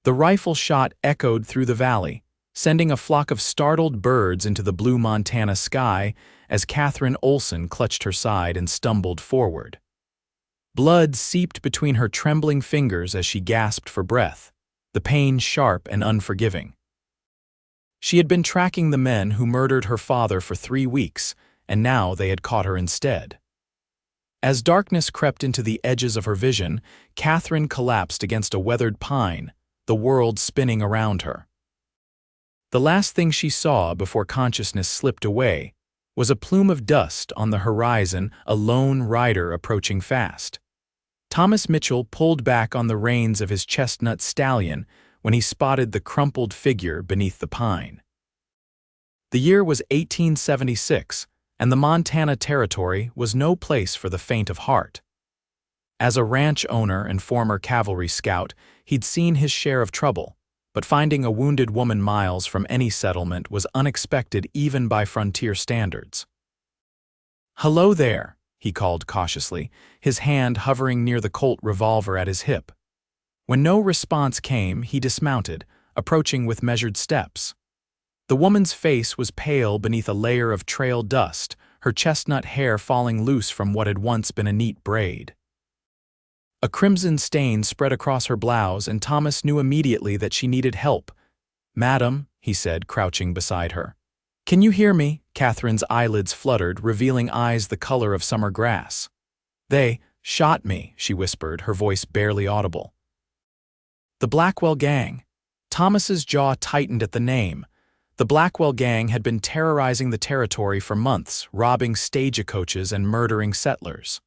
The rifle shot echoed through the valley, sending a flock of startled birds into the blue Montana sky as Katherine Olsen clutched her side and stumbled forward. Blood seeped between her trembling fingers as she gasped for breath, the pain sharp and unforgiving. She had been tracking the men who murdered her father for 3 weeks, and now they had caught her instead. As darkness crept into the edges of her vision, Katherine collapsed against a weathered pine, the world spinning around her. The last thing she saw before consciousness slipped away was a plume of dust on the horizon, a lone rider approaching fast. Thomas Mitchell pulled back on the reins of his chestnut stallion when he spotted the crumpled figure beneath the pine. The year was 1876, and the Montana Territory was no place for the faint of heart. As a ranch owner and former cavalry scout, he'd seen his share of trouble, but finding a wounded woman miles from any settlement was unexpected even by frontier standards. "Hello there," he called cautiously, his hand hovering near the Colt revolver at his hip. When no response came, he dismounted, approaching with measured steps. The woman's face was pale beneath a layer of trail dust, her chestnut hair falling loose from what had once been a neat braid. A crimson stain spread across her blouse, and Thomas knew immediately that she needed help. "Madam," he said, crouching beside her. "Can you hear me?" Katherine's eyelids fluttered, revealing eyes the color of summer grass. "They shot me," she whispered, her voice barely audible. The Blackwell Gang. Thomas's jaw tightened at the name. The Blackwell Gang had been terrorizing the territory for months, robbing stagecoaches and murdering settlers.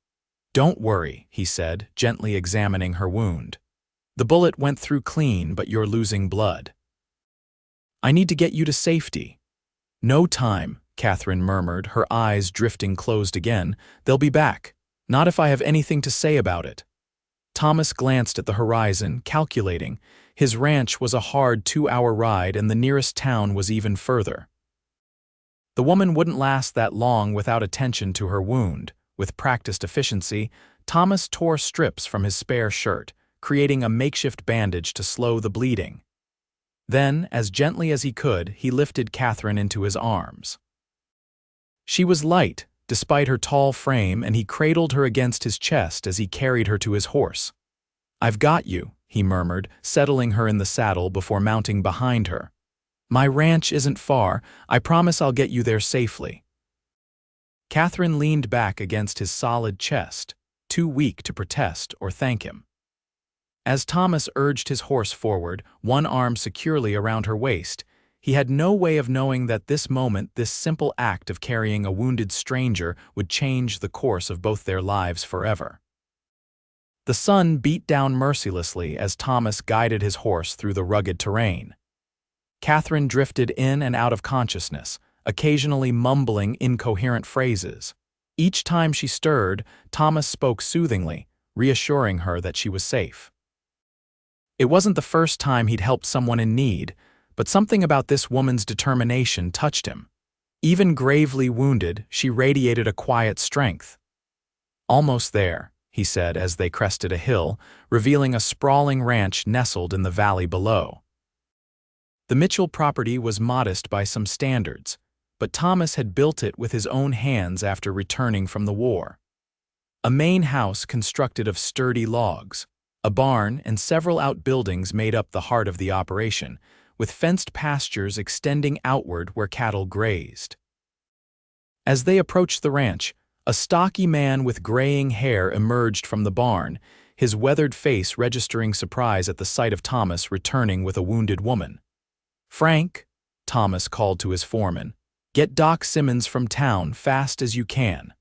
"Don't worry," he said, gently examining her wound. "The bullet went through clean, but you're losing blood. I need to get you to safety." "No time," Katherine murmured, her eyes drifting closed again. "They'll be back. Not if I have anything to say about it." Thomas glanced at the horizon, calculating. His ranch was a hard 2-hour ride, and the nearest town was even further. The woman wouldn't last that long without attention to her wound. With practiced efficiency, Thomas tore strips from his spare shirt, creating a makeshift bandage to slow the bleeding. Then, as gently as he could, he lifted Katherine into his arms. She was light, despite her tall frame, and he cradled her against his chest as he carried her to his horse. "I've got you," he murmured, settling her in the saddle before mounting behind her. "My ranch isn't far. I promise I'll get you there safely." Katherine leaned back against his solid chest, too weak to protest or thank him. As Thomas urged his horse forward, one arm securely around her waist, he had no way of knowing that this moment, this simple act of carrying a wounded stranger, would change the course of both their lives forever. The sun beat down mercilessly as Thomas guided his horse through the rugged terrain. Katherine drifted in and out of consciousness, occasionally mumbling incoherent phrases. Each time she stirred, Thomas spoke soothingly, reassuring her that she was safe. It wasn't the first time he'd helped someone in need, but something about this woman's determination touched him. Even gravely wounded, she radiated a quiet strength. "Almost there," he said as they crested a hill, revealing a sprawling ranch nestled in the valley below. The Mitchell property was modest by some standards, but Thomas had built it with his own hands after returning from the war. A main house constructed of sturdy logs, a barn and several outbuildings made up the heart of the operation, with fenced pastures extending outward where cattle grazed. As they approached the ranch, a stocky man with graying hair emerged from the barn, his weathered face registering surprise at the sight of Thomas returning with a wounded woman. "Frank," Thomas called to his foreman, "get Doc Simmons from town fast as you can."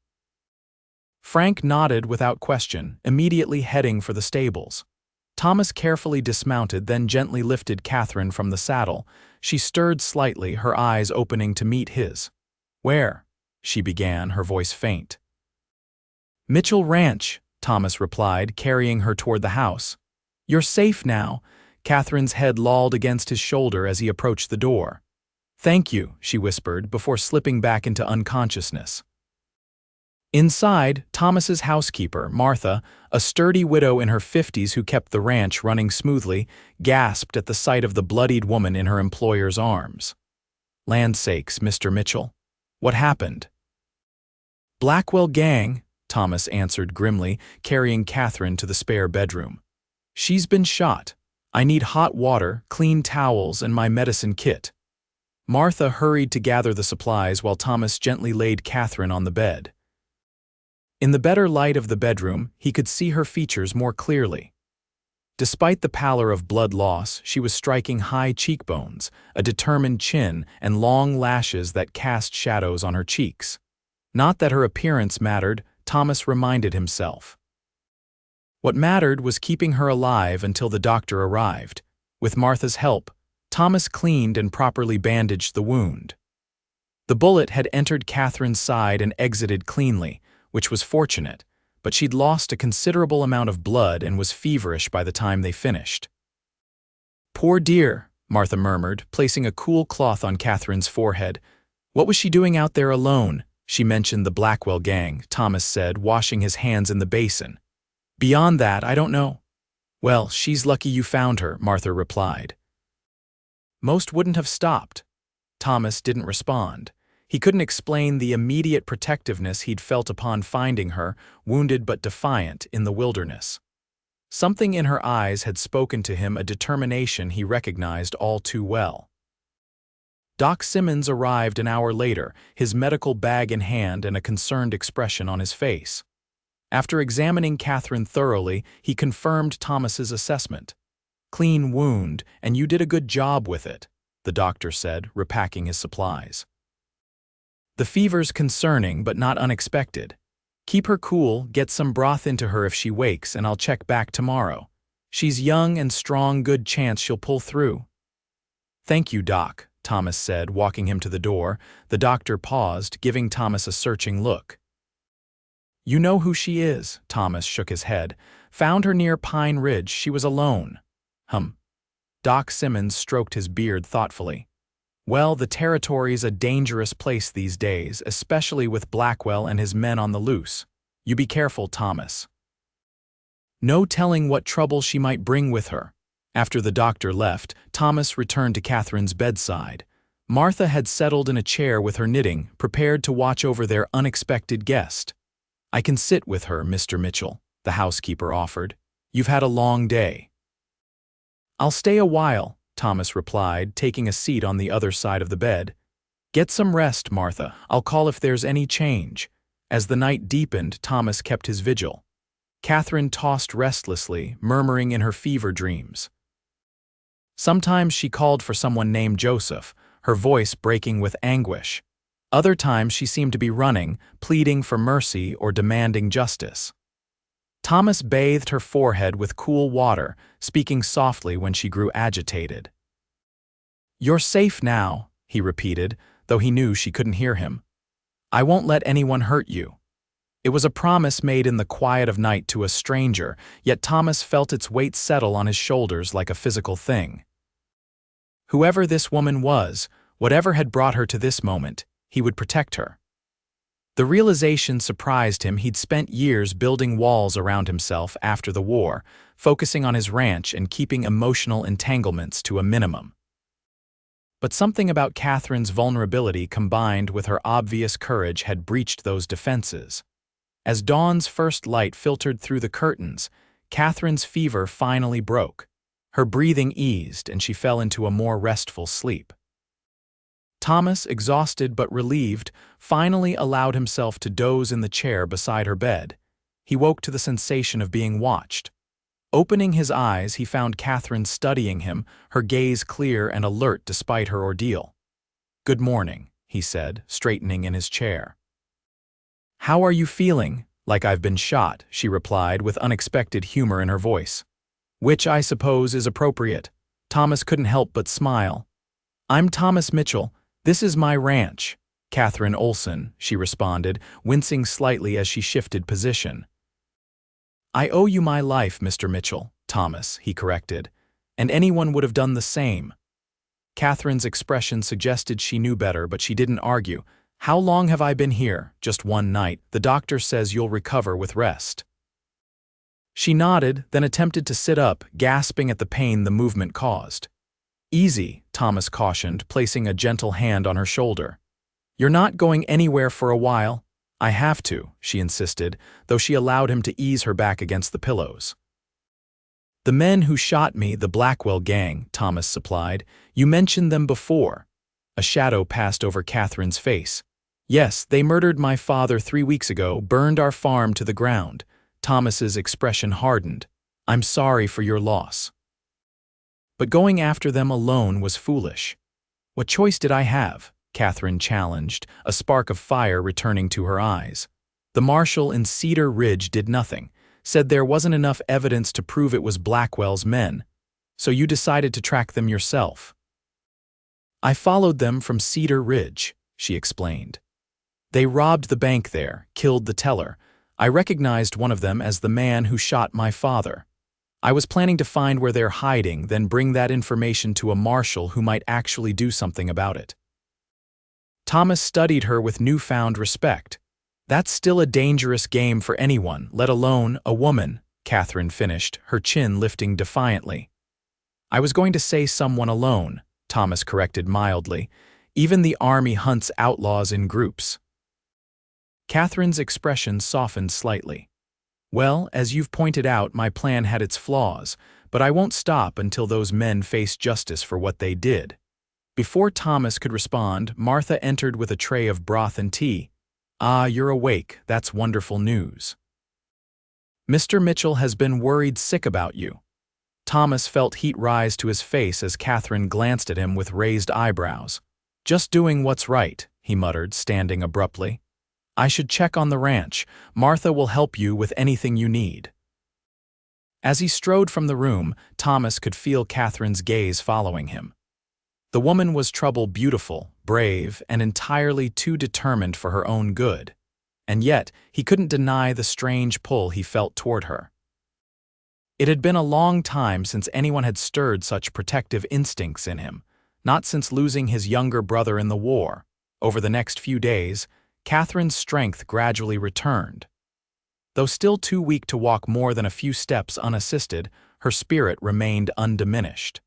Frank nodded without question, immediately heading for the stables. Thomas carefully dismounted, then gently lifted Katherine from the saddle. She stirred slightly, her eyes opening to meet his. "Where?" she began, her voice faint. "Mitchell Ranch," Thomas replied, carrying her toward the house. "You're safe now." Katherine's head lolled against his shoulder as he approached the door. "Thank you," she whispered, before slipping back into unconsciousness. Inside, Thomas's housekeeper, Martha, a sturdy widow in her 50s who kept the ranch running smoothly, gasped at the sight of the bloodied woman in her employer's arms. "Land sakes, Mr. Mitchell. What happened?" "Blackwell Gang," Thomas answered grimly, carrying Katherine to the spare bedroom. "She's been shot. I need hot water, clean towels, and my medicine kit." Martha hurried to gather the supplies while Thomas gently laid Katherine on the bed. In the better light of the bedroom, he could see her features more clearly. Despite the pallor of blood loss, she was striking high cheekbones, a determined chin, and long lashes that cast shadows on her cheeks. Not that her appearance mattered, Thomas reminded himself. What mattered was keeping her alive until the doctor arrived. With Martha's help, Thomas cleaned and properly bandaged the wound. The bullet had entered Katherine's side and exited cleanly, which was fortunate, but she'd lost a considerable amount of blood and was feverish by the time they finished. "Poor dear," Martha murmured, placing a cool cloth on Katherine's forehead. "What was she doing out there alone?" She mentioned the Blackwell Gang, Thomas said, washing his hands in the basin. "Beyond that, I don't know." "Well, she's lucky you found her," Martha replied. "Most wouldn't have stopped." Thomas didn't respond. He couldn't explain the immediate protectiveness he'd felt upon finding her, wounded but defiant, in the wilderness. Something in her eyes had spoken to him a determination he recognized all too well. Doc Simmons arrived an hour later, his medical bag in hand and a concerned expression on his face. After examining Katherine thoroughly, he confirmed Thomas's assessment. "Clean wound, and you did a good job with it," the doctor said, repacking his supplies. "The fever's concerning but not unexpected. Keep her cool, get some broth into her if she wakes, and I'll check back tomorrow. She's young and strong, good chance she'll pull through." "Thank you, Doc," Thomas said, walking him to the door. The doctor paused, giving Thomas a searching look. "You know who she is," Thomas shook his head. "Found her near Pine Ridge. She was alone." Doc Simmons stroked his beard thoughtfully. "Well, the territory's a dangerous place these days, especially with Blackwell and his men on the loose. You be careful, Thomas. No telling what trouble she might bring with her." After the doctor left, Thomas returned to Katherine's bedside. Martha had settled in a chair with her knitting, prepared to watch over their unexpected guest. "I can sit with her, Mr. Mitchell," the housekeeper offered. "You've had a long day." "I'll stay a while," Thomas replied, taking a seat on the other side of the bed. "Get some rest, Martha. I'll call if there's any change." As the night deepened, Thomas kept his vigil. Katherine tossed restlessly, murmuring in her fever dreams. Sometimes she called for someone named Joseph, her voice breaking with anguish. Other times she seemed to be running, pleading for mercy or demanding justice. Thomas bathed her forehead with cool water, speaking softly when she grew agitated. "You're safe now," he repeated, though he knew she couldn't hear him. "I won't let anyone hurt you." It was a promise made in the quiet of night to a stranger, yet Thomas felt its weight settle on his shoulders like a physical thing. Whoever this woman was, whatever had brought her to this moment, he would protect her. The realization surprised him. He'd spent years building walls around himself after the war, focusing on his ranch and keeping emotional entanglements to a minimum. But something about Katherine's vulnerability combined with her obvious courage had breached those defenses. As dawn's first light filtered through the curtains, Katherine's fever finally broke. Her breathing eased and she fell into a more restful sleep. Thomas, exhausted but relieved, finally allowed himself to doze in the chair beside her bed. He woke to the sensation of being watched. Opening his eyes, he found Katherine studying him, her gaze clear and alert despite her ordeal. "Good morning," he said, straightening in his chair. "How are you feeling?" "Like I've been shot," she replied with unexpected humor in her voice. "Which, I suppose, is appropriate." Thomas couldn't help but smile. "I'm Thomas Mitchell. This is my ranch." "Katherine Olsen," she responded, wincing slightly as she shifted position. "I owe you my life, Mr. Mitchell," Thomas, he corrected, "and anyone would have done the same." Katherine's expression suggested she knew better, but she didn't argue. How long have I been here? Just one night. The doctor says you'll recover with rest. She nodded, then attempted to sit up, gasping at the pain the movement caused. Easy, Thomas cautioned, placing a gentle hand on her shoulder. You're not going anywhere for a while. I have to, she insisted, though she allowed him to ease her back against the pillows. The men who shot me, the Blackwell Gang, Thomas supplied. You mentioned them before. A shadow passed over Catherine's face. Yes, they murdered my father 3 weeks ago, burned our farm to the ground. Thomas's expression hardened. I'm sorry for your loss. But going after them alone was foolish. What choice did I have? Katherine challenged, a spark of fire returning to her eyes. The marshal in Cedar Ridge did nothing, said there wasn't enough evidence to prove it was Blackwell's men. So you decided to track them yourself. I followed them from Cedar Ridge, she explained. They robbed the bank there, killed the teller. I recognized one of them as the man who shot my father. I was planning to find where they're hiding, then bring that information to a marshal who might actually do something about it. Thomas studied her with newfound respect. That's still a dangerous game for anyone, let alone a woman, Katherine finished, her chin lifting defiantly. I was going to say someone alone, Thomas corrected mildly. Even the army hunts outlaws in groups. Katherine's expression softened slightly. Well, as you've pointed out, my plan had its flaws, but I won't stop until those men face justice for what they did. Before Thomas could respond, Martha entered with a tray of broth and tea. Ah, you're awake. That's wonderful news. Mr. Mitchell has been worried sick about you. Thomas felt heat rise to his face as Katherine glanced at him with raised eyebrows. Just doing what's right, he muttered, standing abruptly. I should check on the ranch. Martha will help you with anything you need. As he strode from the room, Thomas could feel Katherine's gaze following him. The woman was trouble beautiful, brave, and entirely too determined for her own good. And yet, he couldn't deny the strange pull he felt toward her. It had been a long time since anyone had stirred such protective instincts in him, not since losing his younger brother in the war. Over the next few days, Katherine's strength gradually returned. Though still too weak to walk more than a few steps unassisted, her spirit remained undiminished.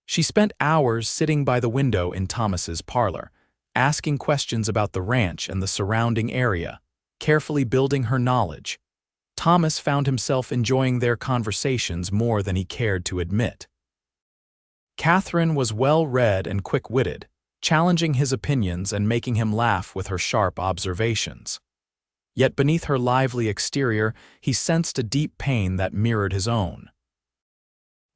She spent hours sitting by the window in Thomas's parlor, asking questions about the ranch and the surrounding area, carefully building her knowledge. Thomas found himself enjoying their conversations more than he cared to admit. Katherine was well-read and quick-witted, challenging his opinions and making him laugh with her sharp observations. Yet beneath her lively exterior, he sensed a deep pain that mirrored his own.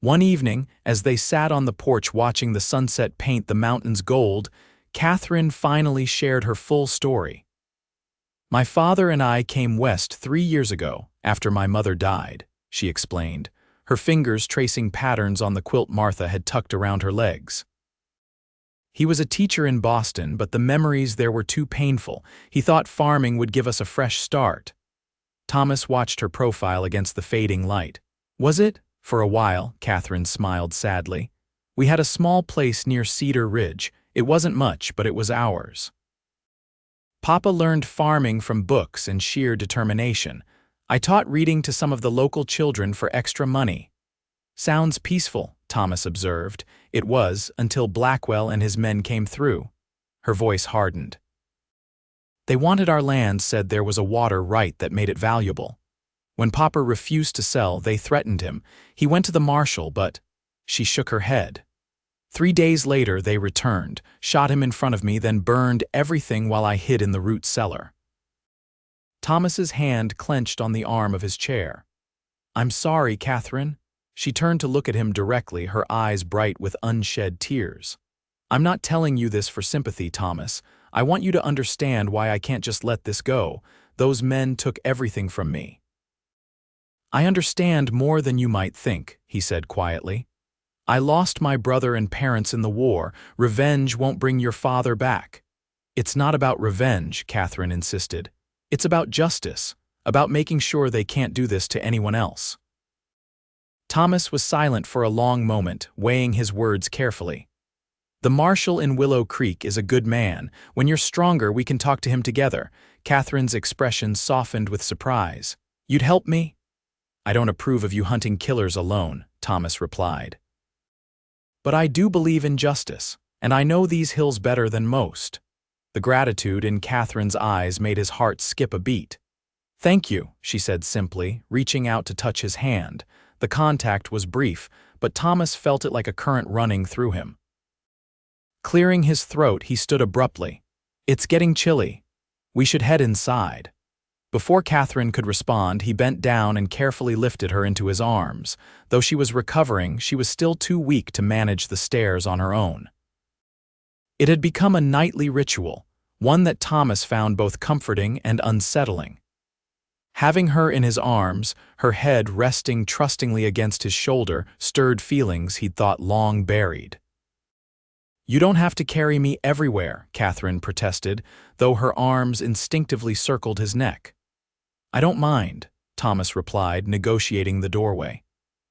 One evening, as they sat on the porch watching the sunset paint the mountains gold, Katherine finally shared her full story. My father and I came west 3 years ago, after my mother died, she explained, her fingers tracing patterns on the quilt Martha had tucked around her legs. He was a teacher in Boston, but the memories there were too painful. He thought farming would give us a fresh start. Thomas watched her profile against the fading light. Was it? For a while, Katherine smiled sadly. We had a small place near Cedar Ridge. It wasn't much, but it was ours. Papa learned farming from books and sheer determination. I taught reading to some of the local children for extra money. Sounds peaceful, Thomas observed. It was, until Blackwell and his men came through. Her voice hardened. They wanted our land, said there was a water right that made it valuable. When Papa refused to sell, they threatened him. He went to the marshal, but... She shook her head. 3 days later, they returned, shot him in front of me, then burned everything while I hid in the root cellar. Thomas's hand clenched on the arm of his chair. I'm sorry, Katherine. She turned to look at him directly, her eyes bright with unshed tears. I'm not telling you this for sympathy, Thomas. I want you to understand why I can't just let this go. Those men took everything from me. I understand more than you might think, he said quietly. I lost my brother and parents in the war. Revenge won't bring your father back. It's not about revenge, Katherine insisted. It's about justice, about making sure they can't do this to anyone else. Thomas was silent for a long moment, weighing his words carefully. The marshal in Willow Creek is a good man. When you're stronger, we can talk to him together. Catherine's expression softened with surprise. You'd help me? I don't approve of you hunting killers alone, Thomas replied. But I do believe in justice, and I know these hills better than most. The gratitude in Catherine's eyes made his heart skip a beat. Thank you, she said simply, reaching out to touch his hand. The contact was brief, but Thomas felt it like a current running through him. Clearing his throat, he stood abruptly. It's getting chilly. We should head inside. Before Katherine could respond, he bent down and carefully lifted her into his arms. Though she was recovering, she was still too weak to manage the stairs on her own. It had become a nightly ritual, one that Thomas found both comforting and unsettling. Having her in his arms, her head resting trustingly against his shoulder, stirred feelings he'd thought long buried. You don't have to carry me everywhere, Katherine protested, though her arms instinctively circled his neck. I don't mind, Thomas replied, negotiating the doorway.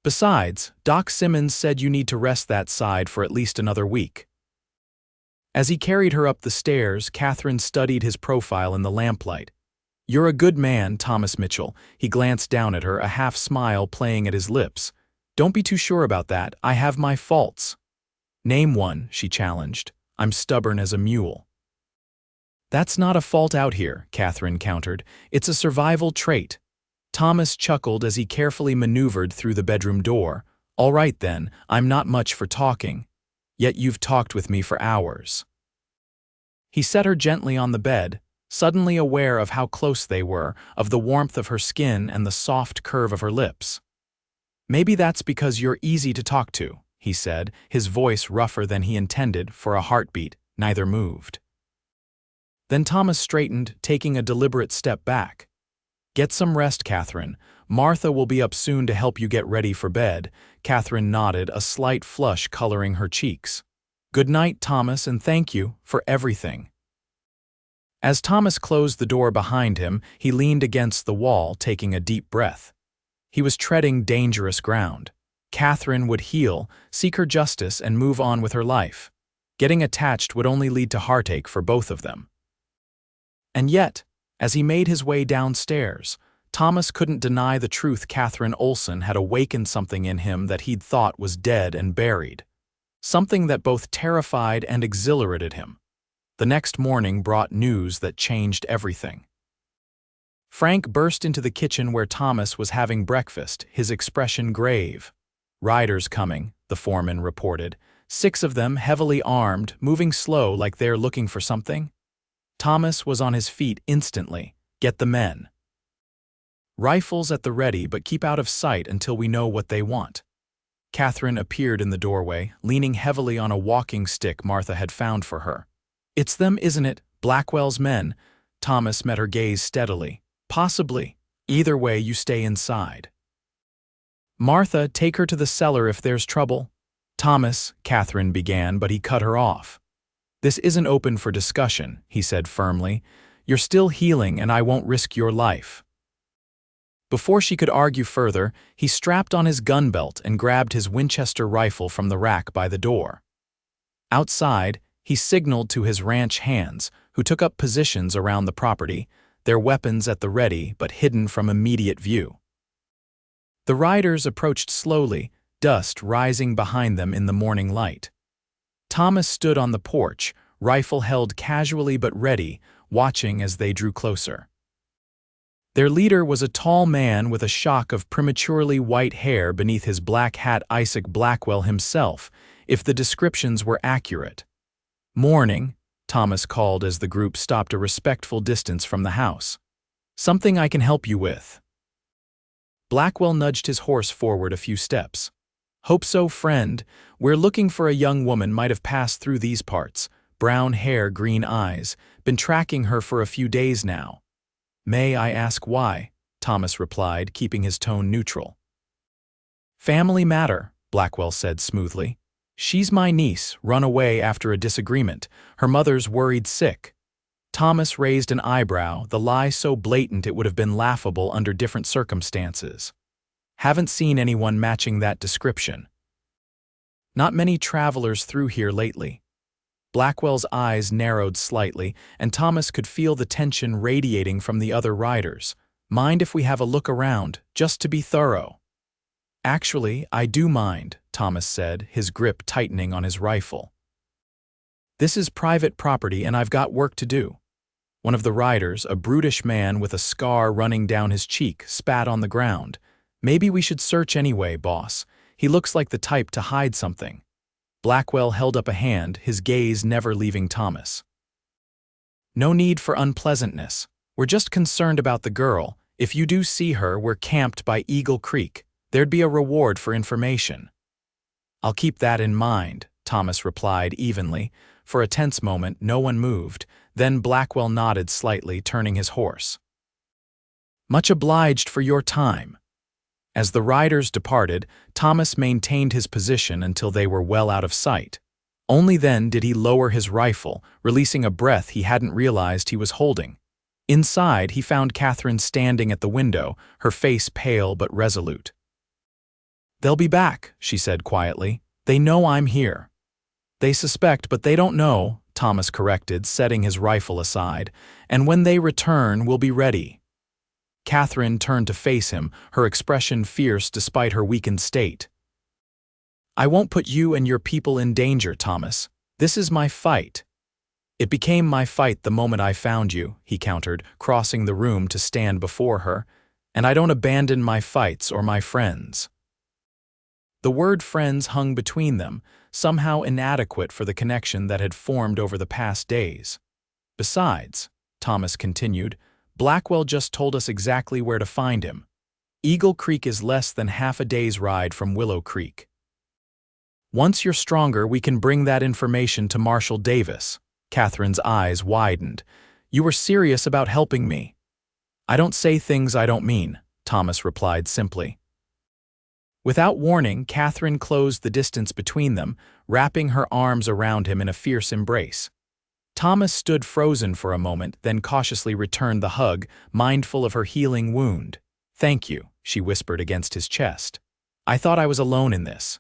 Besides, Doc Simmons said you need to rest that side for at least another week. As he carried her up the stairs, Katherine studied his profile in the lamplight. You're a good man, Thomas Mitchell. He glanced down at her, a half-smile playing at his lips. Don't be too sure about that. I have my faults. Name one, she challenged. I'm stubborn as a mule. That's not a fault out here, Katherine countered. It's a survival trait. Thomas chuckled as he carefully maneuvered through the bedroom door. All right then, I'm not much for talking. Yet you've talked with me for hours. He set her gently on the bed, suddenly aware of how close they were, of the warmth of her skin and the soft curve of her lips. Maybe that's because you're easy to talk to, he said, his voice rougher than he intended. For a heartbeat, neither moved. Then Thomas straightened, taking a deliberate step back. Get some rest, Katherine. Martha will be up soon to help you get ready for bed. Katherine nodded, a slight flush coloring her cheeks. Good night, Thomas, and thank you for everything. As Thomas closed the door behind him, he leaned against the wall, taking a deep breath. He was treading dangerous ground. Katherine would heal, seek her justice, and move on with her life. Getting attached would only lead to heartache for both of them. And yet, as he made his way downstairs, Thomas couldn't deny the truth. Katherine Olsen had awakened something in him that he'd thought was dead and buried. Something that both terrified and exhilarated him. The next morning brought news that changed everything. Frank burst into the kitchen where Thomas was having breakfast, his expression grave. Riders coming, the foreman reported. 6 of them, heavily armed, moving slow like they're looking for something. Thomas was on his feet instantly. Get the men. Rifles at the ready, but keep out of sight until we know what they want. Katherine appeared in the doorway, leaning heavily on a walking stick Martha had found for her. It's them, isn't it? Blackwell's men. Thomas met her gaze steadily. Possibly. Either way, you stay inside. Martha, take her to the cellar if there's trouble. Thomas, Katherine began, but he cut her off. This isn't open for discussion, he said firmly. You're still healing, and I won't risk your life. Before she could argue further, he strapped on his gun belt and grabbed his Winchester rifle from the rack by the door. Outside, he signaled to his ranch hands, who took up positions around the property, their weapons at the ready but hidden from immediate view. The riders approached slowly, dust rising behind them in the morning light. Thomas stood on the porch, rifle held casually but ready, watching as they drew closer. Their leader was a tall man with a shock of prematurely white hair beneath his black hat. Isaac Blackwell himself, if the descriptions were accurate. Morning, Thomas called as the group stopped a respectful distance from the house. Something I can help you with. Blackwell nudged his horse forward a few steps. Hope so, friend. We're looking for a young woman, might have passed through these parts. Brown hair, green eyes. Been tracking her for a few days now. May I ask why? Thomas replied, keeping his tone neutral. Family matter, Blackwell said smoothly. She's my niece, run away after a disagreement. Her mother's worried sick. Thomas raised an eyebrow, the lie so blatant it would have been laughable under different circumstances. Haven't seen anyone matching that description. Not many travelers through here lately. Blackwell's eyes narrowed slightly, and Thomas could feel the tension radiating from the other riders. "Mind if we have a look around, just to be thorough?" "Actually, I do mind," Thomas said, his grip tightening on his rifle. "This is private property and I've got work to do." One of the riders, a brutish man with a scar running down his cheek, spat on the ground. "Maybe we should search anyway, boss. He looks like the type to hide something." Blackwell held up a hand, his gaze never leaving Thomas. "No need for unpleasantness. We're just concerned about the girl. If you do see her, we're camped by Eagle Creek. There'd be a reward for information." "I'll keep that in mind," Thomas replied evenly. For a tense moment, no one moved. Then Blackwell nodded slightly, turning his horse. "Much obliged for your time." As the riders departed, Thomas maintained his position until they were well out of sight. Only then did he lower his rifle, releasing a breath he hadn't realized he was holding. Inside, he found Katherine standing at the window, her face pale but resolute. "They'll be back," she said quietly. "They know I'm here." "They suspect, but they don't know," Thomas corrected, setting his rifle aside. "And when they return, we'll be ready." Katherine turned to face him, her expression fierce despite her weakened state. "I won't put you and your people in danger, Thomas. This is my fight." "It became my fight the moment I found you," he countered, crossing the room to stand before her. "And I don't abandon my fights or my friends." The word friends hung between them, somehow inadequate for the connection that had formed over the past days. "Besides," Thomas continued, "Blackwell just told us exactly where to find him. Eagle Creek is less than half a day's ride from Willow Creek. Once you're stronger, we can bring that information to Marshal Davis." Katherine's eyes widened. "You were serious about helping me." "I don't say things I don't mean," Thomas replied simply. Without warning, Katherine closed the distance between them, wrapping her arms around him in a fierce embrace. Thomas stood frozen for a moment, then cautiously returned the hug, mindful of her healing wound. "Thank you," she whispered against his chest. "I thought I was alone in this."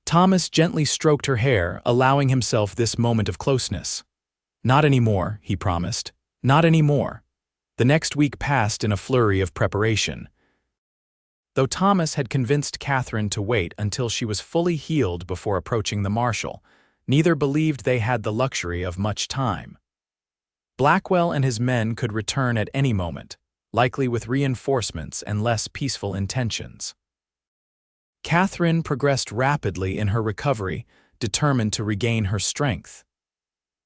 Thomas gently stroked her hair, allowing himself this moment of closeness. "Not anymore," he promised. "Not anymore." The next week passed in a flurry of preparation. Though Thomas had convinced Katherine to wait until she was fully healed before approaching the marshal, neither believed they had the luxury of much time. Blackwell and his men could return at any moment, likely with reinforcements and less peaceful intentions. Katherine progressed rapidly in her recovery, determined to regain her strength.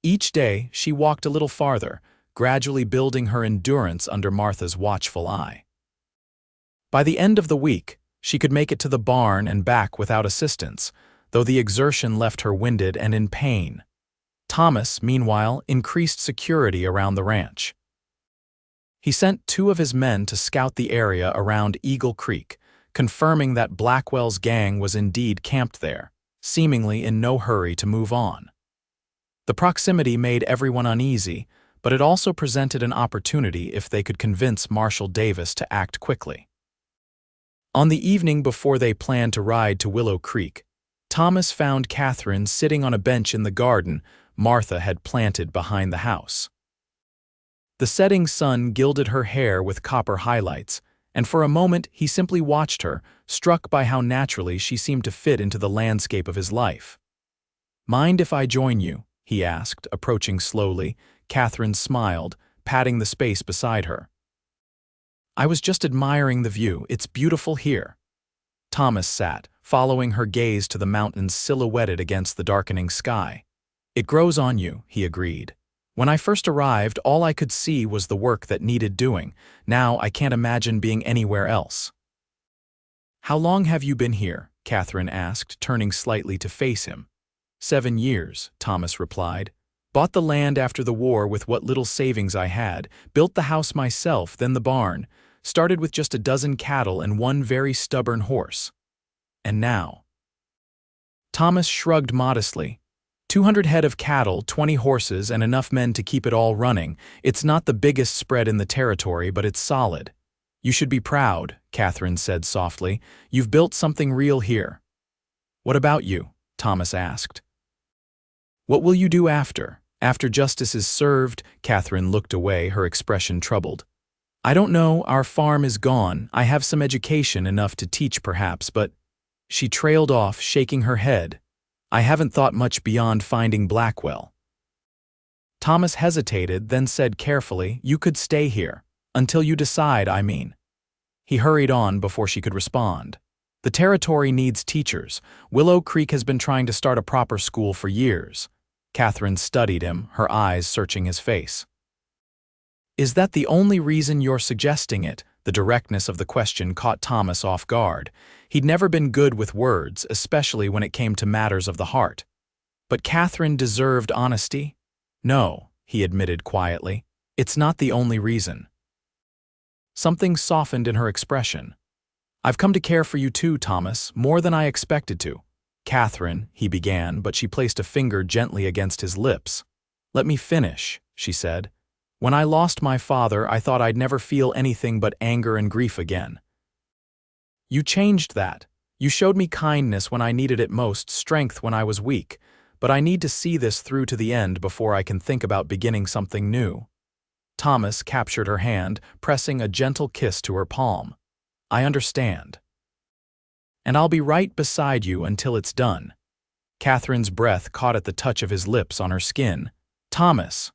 Each day, she walked a little farther, gradually building her endurance under Martha's watchful eye. By the end of the week, she could make it to the barn and back without assistance, though the exertion left her winded and in pain. Thomas, meanwhile, increased security around the ranch. He sent 2 of his men to scout the area around Eagle Creek, confirming that Blackwell's gang was indeed camped there, seemingly in no hurry to move on. The proximity made everyone uneasy, but it also presented an opportunity if they could convince Marshal Davis to act quickly. On the evening before they planned to ride to Willow Creek, Thomas found Katherine sitting on a bench in the garden Martha had planted behind the house. The setting sun gilded her hair with copper highlights, and for a moment he simply watched her, struck by how naturally she seemed to fit into the landscape of his life. "Mind if I join you?" he asked, approaching slowly. Katherine smiled, patting the space beside her. "I was just admiring the view. It's beautiful here." Thomas sat, following her gaze to the mountains silhouetted against the darkening sky. "It grows on you," he agreed. "When I first arrived, all I could see was the work that needed doing. Now I can't imagine being anywhere else." "How long have you been here?" Katherine asked, turning slightly to face him. 7 years, Thomas replied. "Bought the land after the war with what little savings I had, built the house myself, then the barn. Started with just a dozen cattle and 1 very stubborn horse. And now?" Thomas shrugged modestly. 200 head of cattle, 20 horses, and enough men to keep it all running. It's not the biggest spread in the territory, but it's solid." "You should be proud," Katherine said softly. "You've built something real here." "What about you?" Thomas asked. What will you do after? After justice is served? Katherine looked away, her expression troubled. I don't know, our farm is gone. I have some education, enough to teach perhaps, but… She trailed off, shaking her head. I haven't thought much beyond finding Blackwell. Thomas hesitated, then said carefully, you could stay here. Until you decide, I mean. He hurried on before she could respond. The territory needs teachers. Willow Creek has been trying to start a proper school for years. Katherine studied him, her eyes searching his face. Is that the only reason you're suggesting it? The directness of the question caught Thomas off guard. He'd never been good with words, especially when it came to matters of the heart. But Katherine deserved honesty? No, he admitted quietly. It's not the only reason. Something softened in her expression. I've come to care for you too, Thomas, more than I expected to. Katherine, he began, but she placed a finger gently against his lips. Let me finish, she said. When I lost my father, I thought I'd never feel anything but anger and grief again. You changed that. You showed me kindness when I needed it most, strength when I was weak. But I need to see this through to the end before I can think about beginning something new. Thomas captured her hand, pressing a gentle kiss to her palm. I understand. And I'll be right beside you until it's done. Katherine's breath caught at the touch of his lips on her skin. Thomas.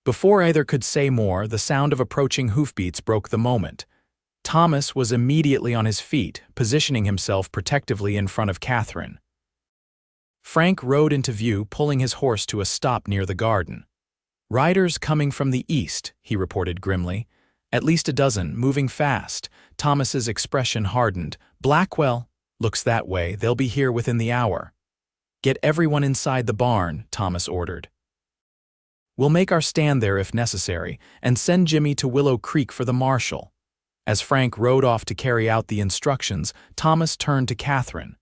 Before either could say more, the sound of approaching hoofbeats broke the moment. Thomas was immediately on his feet, positioning himself protectively in front of Katherine. Frank rode into view, pulling his horse to a stop near the garden. Riders coming from the east, he reported grimly. At least a dozen, moving fast. Thomas's expression hardened. Blackwell. Looks that way, they'll be here within the hour. Get everyone inside the barn, Thomas ordered. We'll make our stand there if necessary, and send Jimmy to Willow Creek for the marshal. As Frank rode off to carry out the instructions, Thomas turned to Katherine.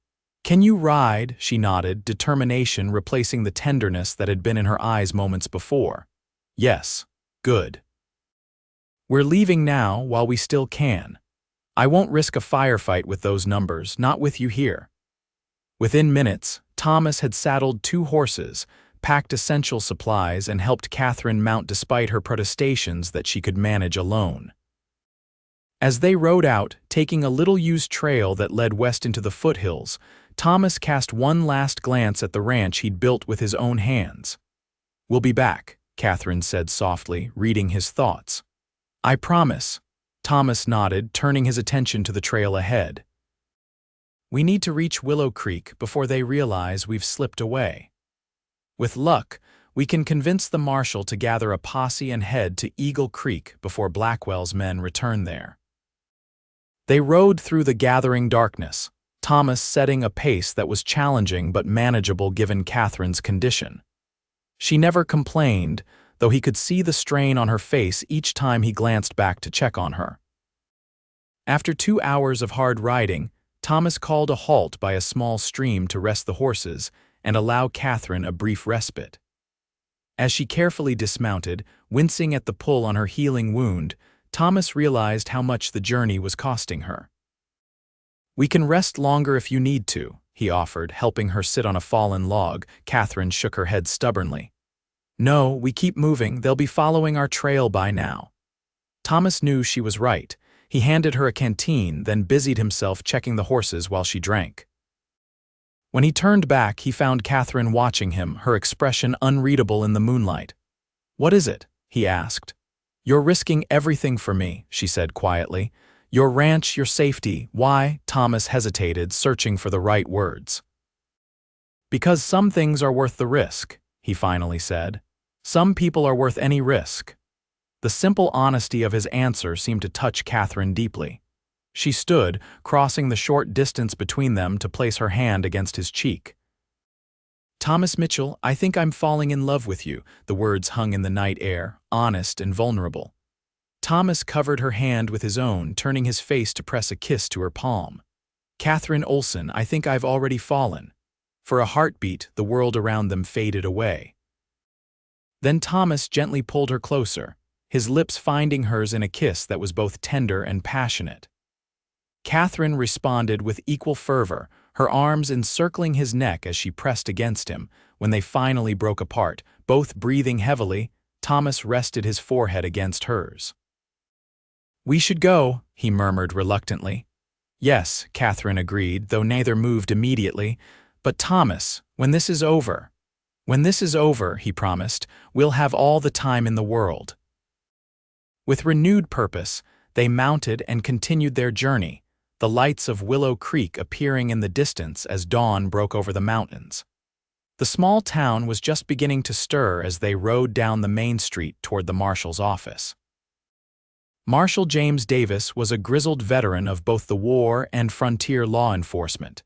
Can you ride? She nodded, determination replacing the tenderness that had been in her eyes moments before. Yes. Good. We're leaving now while we still can. I won't risk a firefight with those numbers, not with you here. Within minutes, Thomas had saddled 2 horses, packed essential supplies, and helped Katherine mount despite her protestations that she could manage alone. As they rode out, taking a little-used trail that led west into the foothills, Thomas cast one last glance at the ranch he'd built with his own hands. We'll be back, Katherine said softly, reading his thoughts. I promise. Thomas nodded, turning his attention to the trail ahead. We need to reach Willow Creek before they realize we've slipped away. With luck, we can convince the marshal to gather a posse and head to Eagle Creek before Blackwell's men return there. They rode through the gathering darkness, Thomas setting a pace that was challenging but manageable given Katherine's condition. She never complained, though he could see the strain on her face each time he glanced back to check on her. After 2 hours of hard riding, Thomas called a halt by a small stream to rest the horses and allow Katherine a brief respite. As she carefully dismounted, wincing at the pull on her healing wound, Thomas realized how much the journey was costing her. We can rest longer if you need to, he offered, helping her sit on a fallen log. Katherine shook her head stubbornly. No, we keep moving, they'll be following our trail by now. Thomas knew she was right. He handed her a canteen, then busied himself checking the horses while she drank. When he turned back, he found Katherine watching him, her expression unreadable in the moonlight. What is it? He asked. You're risking everything for me, she said quietly. Your ranch, your safety. Why? Thomas hesitated, searching for the right words. Because some things are worth the risk, he finally said. Some people are worth any risk. The simple honesty of his answer seemed to touch Katherine deeply. She stood, crossing the short distance between them to place her hand against his cheek. Thomas Mitchell, I think I'm falling in love with you, the words hung in the night air, honest and vulnerable. Thomas covered her hand with his own, turning his face to press a kiss to her palm. Katherine Olsen, I think I've already fallen. For a heartbeat, the world around them faded away. Then Thomas gently pulled her closer, his lips finding hers in a kiss that was both tender and passionate. Katherine responded with equal fervor, her arms encircling his neck as she pressed against him. When they finally broke apart, both breathing heavily, Thomas rested his forehead against hers. "We should go," he murmured reluctantly. "Yes," Katherine agreed, though neither moved immediately. "But Thomas, when this is over—" "When this is over," he promised, "we'll have all the time in the world." With renewed purpose, they mounted and continued their journey, the lights of Willow Creek appearing in the distance as dawn broke over the mountains. The small town was just beginning to stir as they rode down the main street toward the marshal's office. Marshal James Davis was a grizzled veteran of both the war and frontier law enforcement.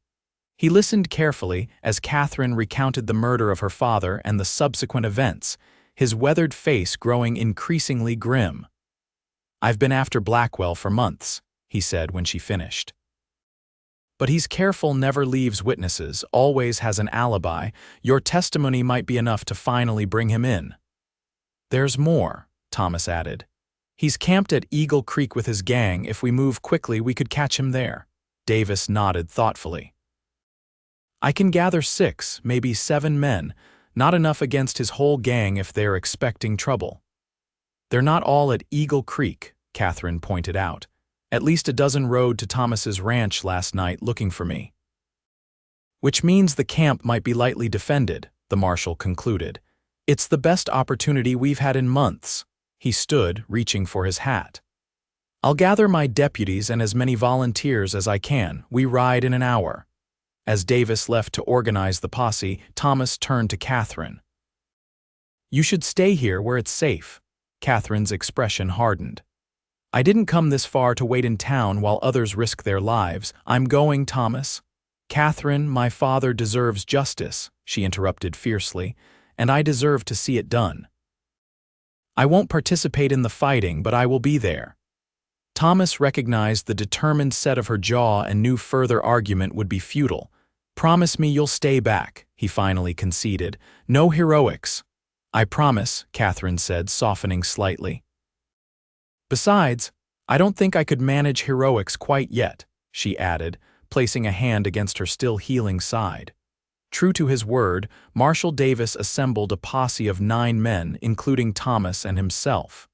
He listened carefully as Katherine recounted the murder of her father and the subsequent events, his weathered face growing increasingly grim. "I've been after Blackwell for months," he said when she finished. "But he's careful, never leaves witnesses, always has an alibi. Your testimony might be enough to finally bring him in." "There's more," Thomas added. "He's camped at Eagle Creek with his gang. If we move quickly, we could catch him there." Davis nodded thoughtfully. "I can gather 6, maybe 7 men, not enough against his whole gang if they're expecting trouble." "They're not all at Eagle Creek," Katherine pointed out. "At least a dozen rode to Thomas's ranch last night looking for me." "Which means the camp might be lightly defended," the marshal concluded. "It's the best opportunity we've had in months." He stood, reaching for his hat. "I'll gather my deputies and as many volunteers as I can. We ride in an hour." As Davis left to organize the posse, Thomas turned to Katherine. "You should stay here where it's safe." Katherine's expression hardened. "I didn't come this far to wait in town while others risk their lives. I'm going, Thomas." "Katherine, my father deserves justice," she interrupted fiercely, "and I deserve to see it done. I won't participate in the fighting, but I will be there." Thomas recognized the determined set of her jaw and knew further argument would be futile. "Promise me you'll stay back," he finally conceded. "No heroics." "I promise," Katherine said, softening slightly. "Besides, I don't think I could manage heroics quite yet," she added, placing a hand against her still healing side. True to his word, Marshal Davis assembled a posse of 9 men, including Thomas and himself.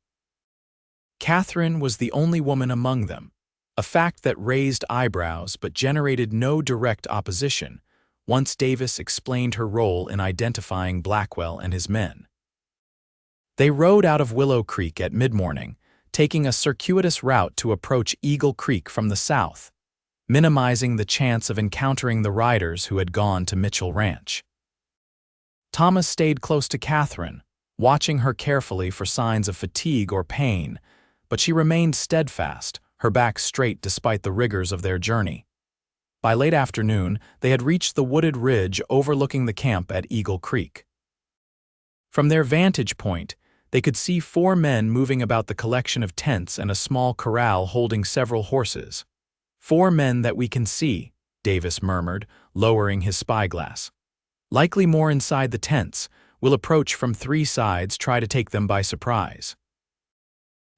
Katherine was the only woman among them, a fact that raised eyebrows but generated no direct opposition once Davis explained her role in identifying Blackwell and his men. They rode out of Willow Creek at mid-morning, taking a circuitous route to approach Eagle Creek from the south, minimizing the chance of encountering the riders who had gone to Mitchell Ranch. Thomas stayed close to Katherine, watching her carefully for signs of fatigue or pain, but she remained steadfast, her back straight despite the rigors of their journey. By late afternoon, they had reached the wooded ridge overlooking the camp at Eagle Creek. From their vantage point, they could see 4 men moving about the collection of tents and a small corral holding several horses. "4 men that we can see," Davis murmured, lowering his spyglass. "Likely more inside the tents. We'll approach from 3 sides, try to take them by surprise."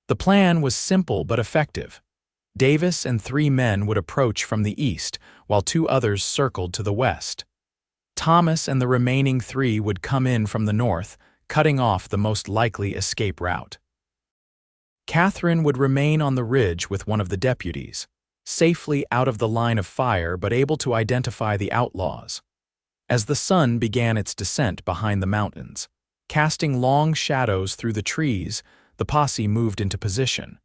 The plan was simple but effective. Davis and 3 men would approach from the east, while 2 others circled to the west. Thomas and the remaining 3 would come in from the north, cutting off the most likely escape route. Katherine would remain on the ridge with one of the deputies, safely out of the line of fire but able to identify the outlaws. As the sun began its descent behind the mountains, casting long shadows through the trees, the posse moved into position.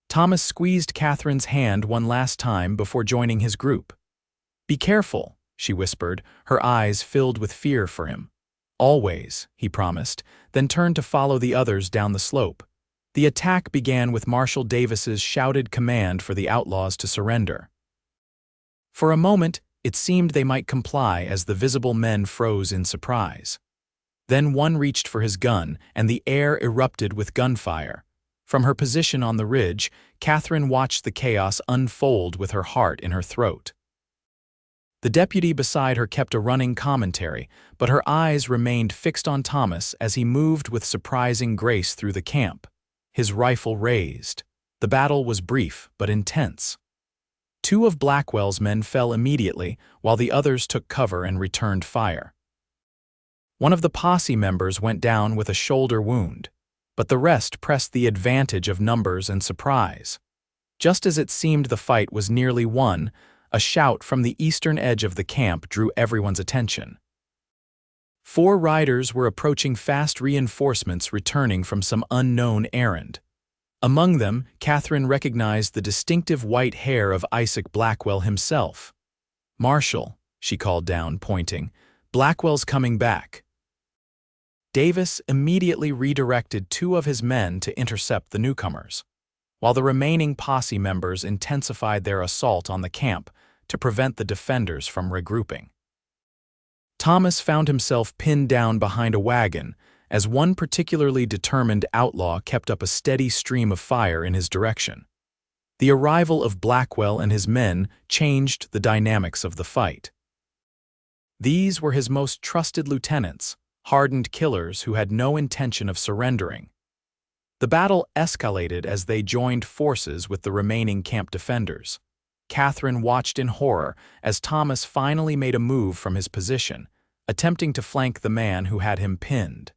Thomas squeezed Katherine's hand one last time before joining his group. "Be careful," she whispered, her eyes filled with fear for him. "Always," he promised, then turned to follow the others down the slope. The attack began with Marshal Davis's shouted command for the outlaws to surrender. For a moment, it seemed they might comply as the visible men froze in surprise. Then one reached for his gun, and the air erupted with gunfire. From her position on the ridge, Katherine watched the chaos unfold with her heart in her throat. The deputy beside her kept a running commentary, but her eyes remained fixed on Thomas as he moved with surprising grace through the camp, his rifle raised. The battle was brief but intense. Two of Blackwell's men fell immediately, while the others took cover and returned fire. One of the posse members went down with a shoulder wound, but the rest pressed the advantage of numbers and surprise. Just as it seemed the fight was nearly won, a shout from the eastern edge of the camp drew everyone's attention. 4 riders were approaching, fast reinforcements returning from some unknown errand. Among them, Katherine recognized the distinctive white hair of Isaac Blackwell himself. "Marshal," she called down, pointing, "Blackwell's coming back." Davis immediately redirected 2 of his men to intercept the newcomers, while the remaining posse members intensified their assault on the camp to prevent the defenders from regrouping. Thomas found himself pinned down behind a wagon as one particularly determined outlaw kept up a steady stream of fire in his direction. The arrival of Blackwell and his men changed the dynamics of the fight. These were his most trusted lieutenants, hardened killers who had no intention of surrendering. The battle escalated as they joined forces with the remaining camp defenders. Katherine watched in horror as Thomas finally made a move from his position, attempting to flank the man who had him pinned.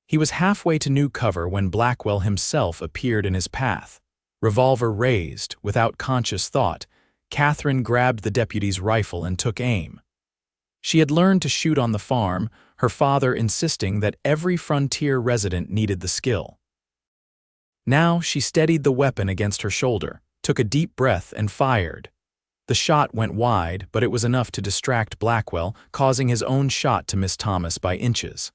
He was halfway to new cover when Blackwell himself appeared in his path. Revolver raised, without conscious thought, Katherine grabbed the deputy's rifle and took aim. She had learned to shoot on the farm, her father insisting that every frontier resident needed the skill. Now she steadied the weapon against her shoulder, took a deep breath and fired. The shot went wide, but it was enough to distract Blackwell, causing his own shot to miss Thomas by inches.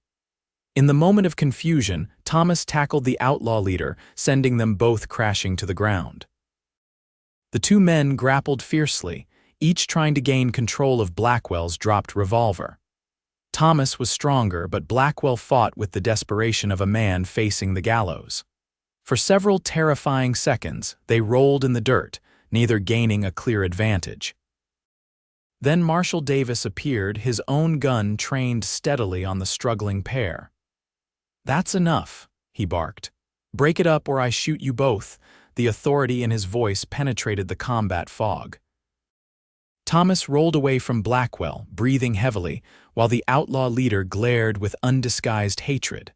In the moment of confusion, Thomas tackled the outlaw leader, sending them both crashing to the ground. The 2 men grappled fiercely, each trying to gain control of Blackwell's dropped revolver. Thomas was stronger, but Blackwell fought with the desperation of a man facing the gallows. For several terrifying seconds, they rolled in the dirt, neither gaining a clear advantage. Then Marshal Davis appeared, his own gun trained steadily on the struggling pair. "That's enough," he barked. "Break it up or I shoot you both." The authority in his voice penetrated the combat fog. Thomas rolled away from Blackwell, breathing heavily, while the outlaw leader glared with undisguised hatred.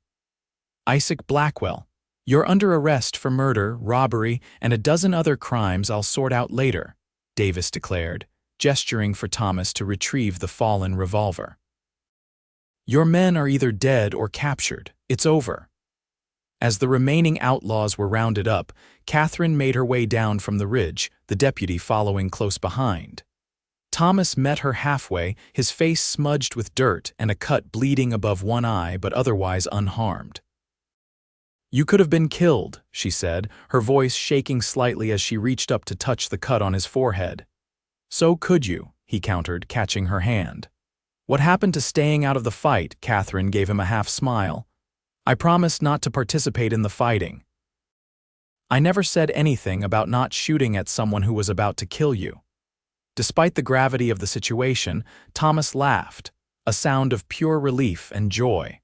"Isaac Blackwell, you're under arrest for murder, robbery, and a dozen other crimes I'll sort out later," Davis declared, gesturing for Thomas to retrieve the fallen revolver. "Your men are either dead or captured. It's over." As the remaining outlaws were rounded up, Katherine made her way down from the ridge, the deputy following close behind. Thomas met her halfway, his face smudged with dirt and a cut bleeding above one eye but otherwise unharmed. "You could have been killed," she said, her voice shaking slightly as she reached up to touch the cut on his forehead. "So could you," he countered, catching her hand. "What happened to staying out of the fight?" Katherine gave him a half smile. "I promised not to participate in the fighting." "I never said anything about not shooting at someone who was about to kill you." Despite the gravity of the situation, Thomas laughed, a sound of pure relief and joy.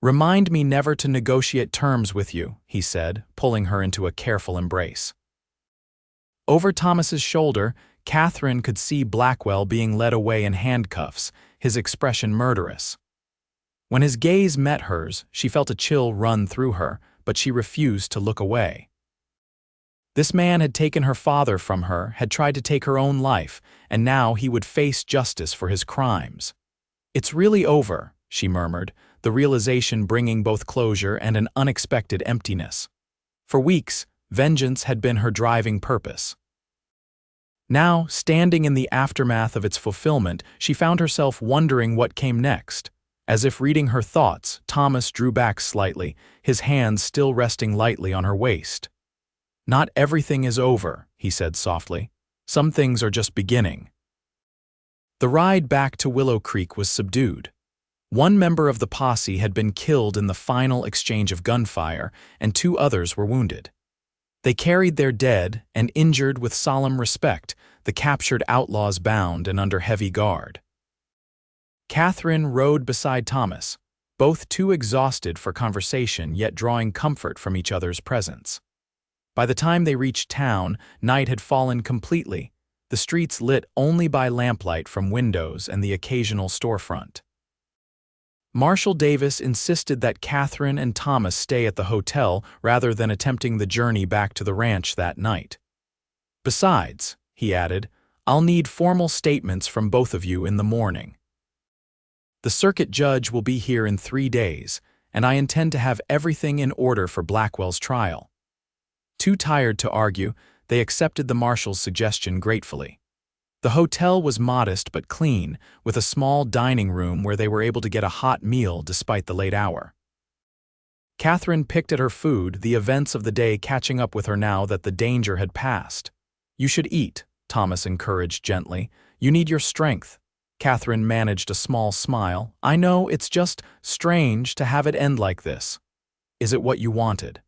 "Remind me never to negotiate terms with you," he said, pulling her into a careful embrace. Over Thomas's shoulder, Katherine could see Blackwell being led away in handcuffs, his expression murderous. When his gaze met hers, she felt a chill run through her, but she refused to look away. This man had taken her father from her, had tried to take her own life, and now he would face justice for his crimes. "It's really over," she murmured, the realization bringing both closure and an unexpected emptiness. For weeks, vengeance had been her driving purpose. Now, standing in the aftermath of its fulfillment, she found herself wondering what came next. As if reading her thoughts, Thomas drew back slightly, his hands still resting lightly on her waist. "Not everything is over," he said softly. "Some things are just beginning." The ride back to Willow Creek was subdued. One member of the posse had been killed in the final exchange of gunfire, and 2 others were wounded. They carried their dead, and injured with solemn respect, the captured outlaws bound and under heavy guard. Katherine rode beside Thomas, both too exhausted for conversation yet drawing comfort from each other's presence. By the time they reached town, night had fallen completely, the streets lit only by lamplight from windows and the occasional storefront. Marshal Davis insisted that Katherine and Thomas stay at the hotel rather than attempting the journey back to the ranch that night. Besides, he added, I'll need formal statements from both of you in the morning. The circuit judge will be here in 3 days, and I intend to have everything in order for Blackwell's trial. Too tired to argue, they accepted the marshal's suggestion gratefully. The hotel was modest but clean, with a small dining room where they were able to get a hot meal despite the late hour. Katherine picked at her food, the events of the day catching up with her now that the danger had passed. You should eat, Thomas encouraged gently. You need your strength. Katherine managed a small smile. I know, it's just strange to have it end like this. Is it what you wanted?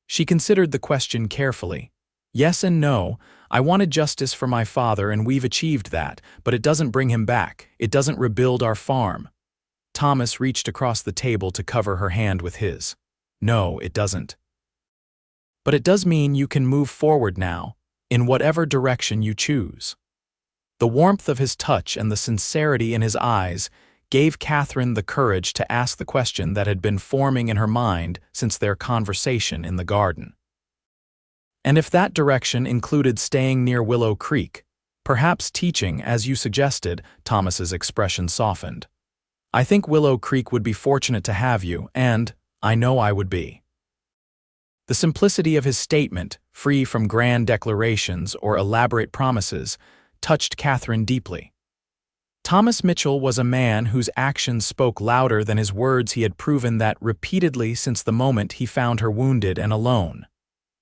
She considered the question carefully. Yes and no. I wanted justice for my father and we've achieved that, but it doesn't bring him back. It doesn't rebuild our farm. Thomas reached across the table to cover her hand with his. No, it doesn't. But it does mean you can move forward now, in whatever direction you choose. The warmth of his touch and the sincerity in his eyes gave Katherine the courage to ask the question that had been forming in her mind since their conversation in the garden. And if that direction included staying near Willow Creek, perhaps teaching, as you suggested, Thomas's expression softened. I think Willow Creek would be fortunate to have you, and I know I would be. The simplicity of his statement, free from grand declarations or elaborate promises, touched Katherine deeply. Thomas Mitchell was a man whose actions spoke louder than his words. He had proven that repeatedly since the moment he found her wounded and alone.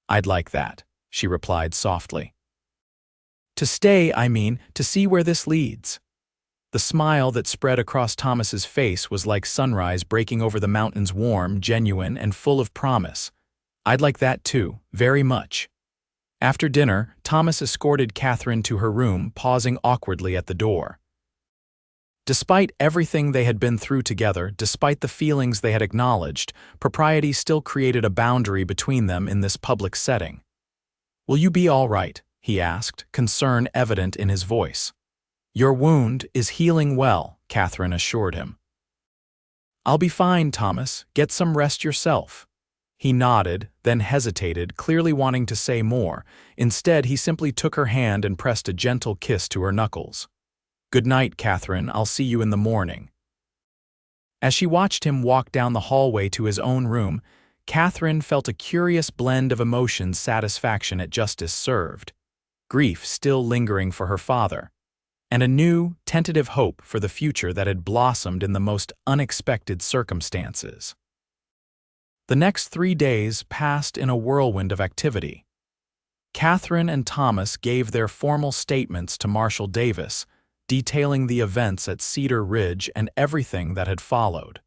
I'd like that, she replied softly. To stay, I mean, to see where this leads. The smile that spread across Thomas's face was like sunrise breaking over the mountains, warm, genuine, and full of promise. I'd like that too, very much. After dinner, Thomas escorted Katherine to her room, pausing awkwardly at the door. Despite everything they had been through together, despite the feelings they had acknowledged, propriety still created a boundary between them in this public setting. Will you be all right? He asked, concern evident in his voice. Your wound is healing well, Katherine assured him. I'll be fine, Thomas. Get some rest yourself. He nodded, then hesitated, clearly wanting to say more. Instead, he simply took her hand and pressed a gentle kiss to her knuckles. Good night, Katherine. I'll see you in the morning. As she watched him walk down the hallway to his own room, Katherine felt a curious blend of emotions: satisfaction at justice served, grief still lingering for her father, and a new, tentative hope for the future that had blossomed in the most unexpected circumstances. The next 3 days passed in a whirlwind of activity. Katherine and Thomas gave their formal statements to Marshal Davis, detailing the events at Cedar Ridge and everything that had followed.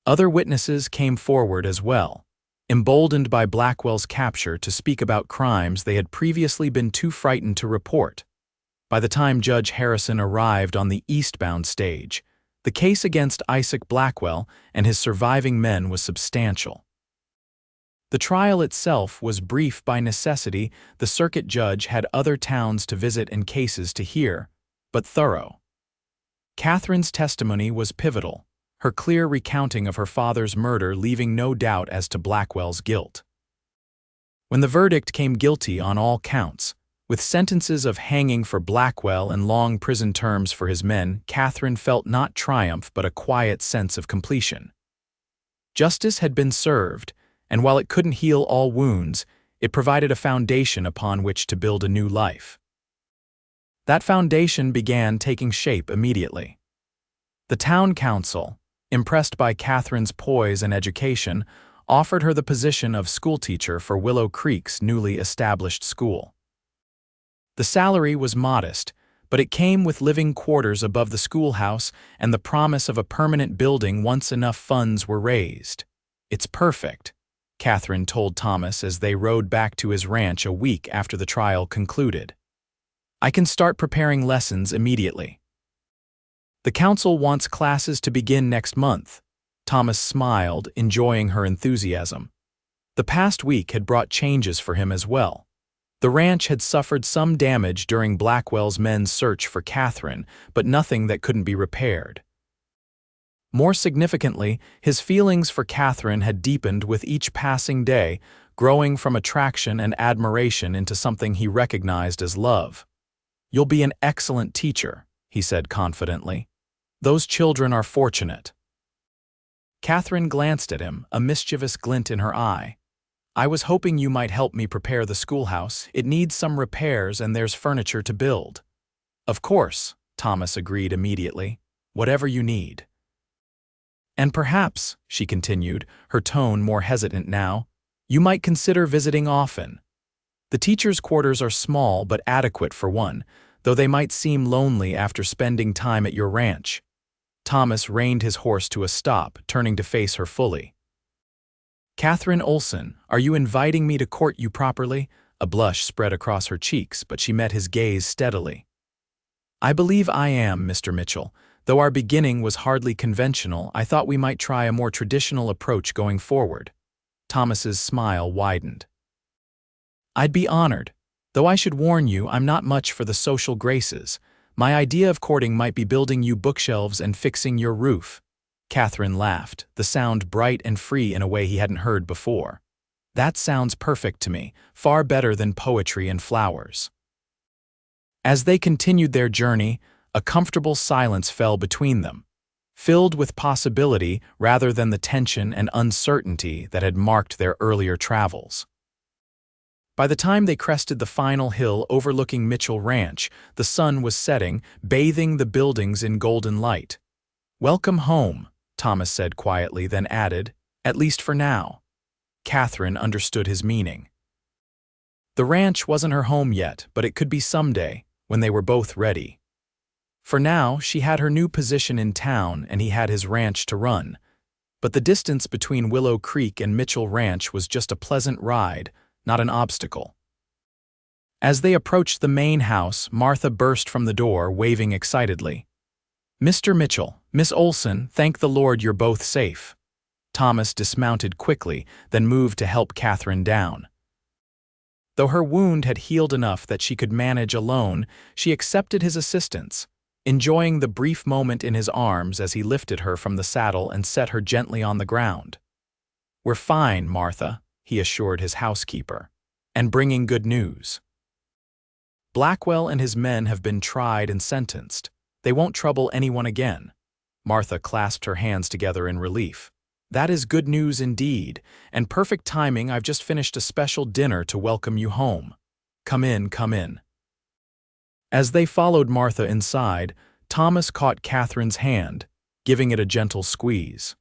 Other witnesses came forward as well, emboldened by Blackwell's capture, to speak about crimes they had previously been too frightened to report. By the time Judge Harrison arrived on the eastbound stage, the case against Isaac Blackwell and his surviving men was substantial. The trial itself was brief by necessity. The circuit judge had other towns to visit and cases to hear, but thorough. Katherine's testimony was pivotal, her clear recounting of her father's murder leaving no doubt as to Blackwell's guilt. When the verdict came guilty on all counts, with sentences of hanging for Blackwell and long prison terms for his men, Katherine felt not triumph but a quiet sense of completion. Justice had been served, and while it couldn't heal all wounds, it provided a foundation upon which to build a new life. That foundation began taking shape immediately. The town council, impressed by Katherine's poise and education, offered her the position of schoolteacher for Willow Creek's newly established school. The salary was modest, but it came with living quarters above the schoolhouse and the promise of a permanent building once enough funds were raised. It's perfect, Katherine told Thomas as they rode back to his ranch a week after the trial concluded. I can start preparing lessons immediately. The council wants classes to begin next month. Thomas smiled, enjoying her enthusiasm. The past week had brought changes for him as well. The ranch had suffered some damage during Blackwell's men's search for Katherine, but nothing that couldn't be repaired. More significantly, his feelings for Katherine had deepened with each passing day, growing from attraction and admiration into something he recognized as love. "You'll be an excellent teacher," he said confidently. "Those children are fortunate." Katherine glanced at him, a mischievous glint in her eye. "I was hoping you might help me prepare the schoolhouse. It needs some repairs and there's furniture to build." "Of course," Thomas agreed immediately. "Whatever you need." "And perhaps," she continued, her tone more hesitant now, "you might consider visiting often. The teachers' quarters are small but adequate for one, though they might seem lonely after spending time at your ranch." Thomas reined his horse to a stop, turning to face her fully. "Katherine Olsen, are you inviting me to court you properly?" A blush spread across her cheeks, but she met his gaze steadily. "I believe I am, Mr. Mitchell. Though our beginning was hardly conventional, I thought we might try a more traditional approach going forward." Thomas's smile widened. "I'd be honored, though I should warn you I'm not much for the social graces. My idea of courting might be building you bookshelves and fixing your roof." Katherine laughed, the sound bright and free in a way he hadn't heard before. "That sounds perfect to me, far better than poetry and flowers." As they continued their journey, a comfortable silence fell between them, filled with possibility rather than the tension and uncertainty that had marked their earlier travels. By the time they crested the final hill overlooking Mitchell Ranch, the sun was setting, bathing the buildings in golden light. "Welcome home," Thomas said quietly, then added, "at least for now." Katherine understood his meaning. The ranch wasn't her home yet, but it could be someday, when they were both ready. For now, she had her new position in town and he had his ranch to run. But the distance between Willow Creek and Mitchell Ranch was just a pleasant ride, not an obstacle. As they approached the main house, Martha burst from the door, waving excitedly. "Mr. Mitchell, Miss Olsen, thank the Lord you're both safe." Thomas dismounted quickly, then moved to help Katherine down. Though her wound had healed enough that she could manage alone, she accepted his assistance, enjoying the brief moment in his arms as he lifted her from the saddle and set her gently on the ground. "We're fine, Martha," he assured his housekeeper, "and bringing good news. Blackwell and his men have been tried and sentenced. They won't trouble anyone again." Martha clasped her hands together in relief. "That is good news indeed, and perfect timing. I've just finished a special dinner to welcome you home. Come in, come in." As they followed Martha inside, Thomas caught Katherine's hand, giving it a gentle squeeze.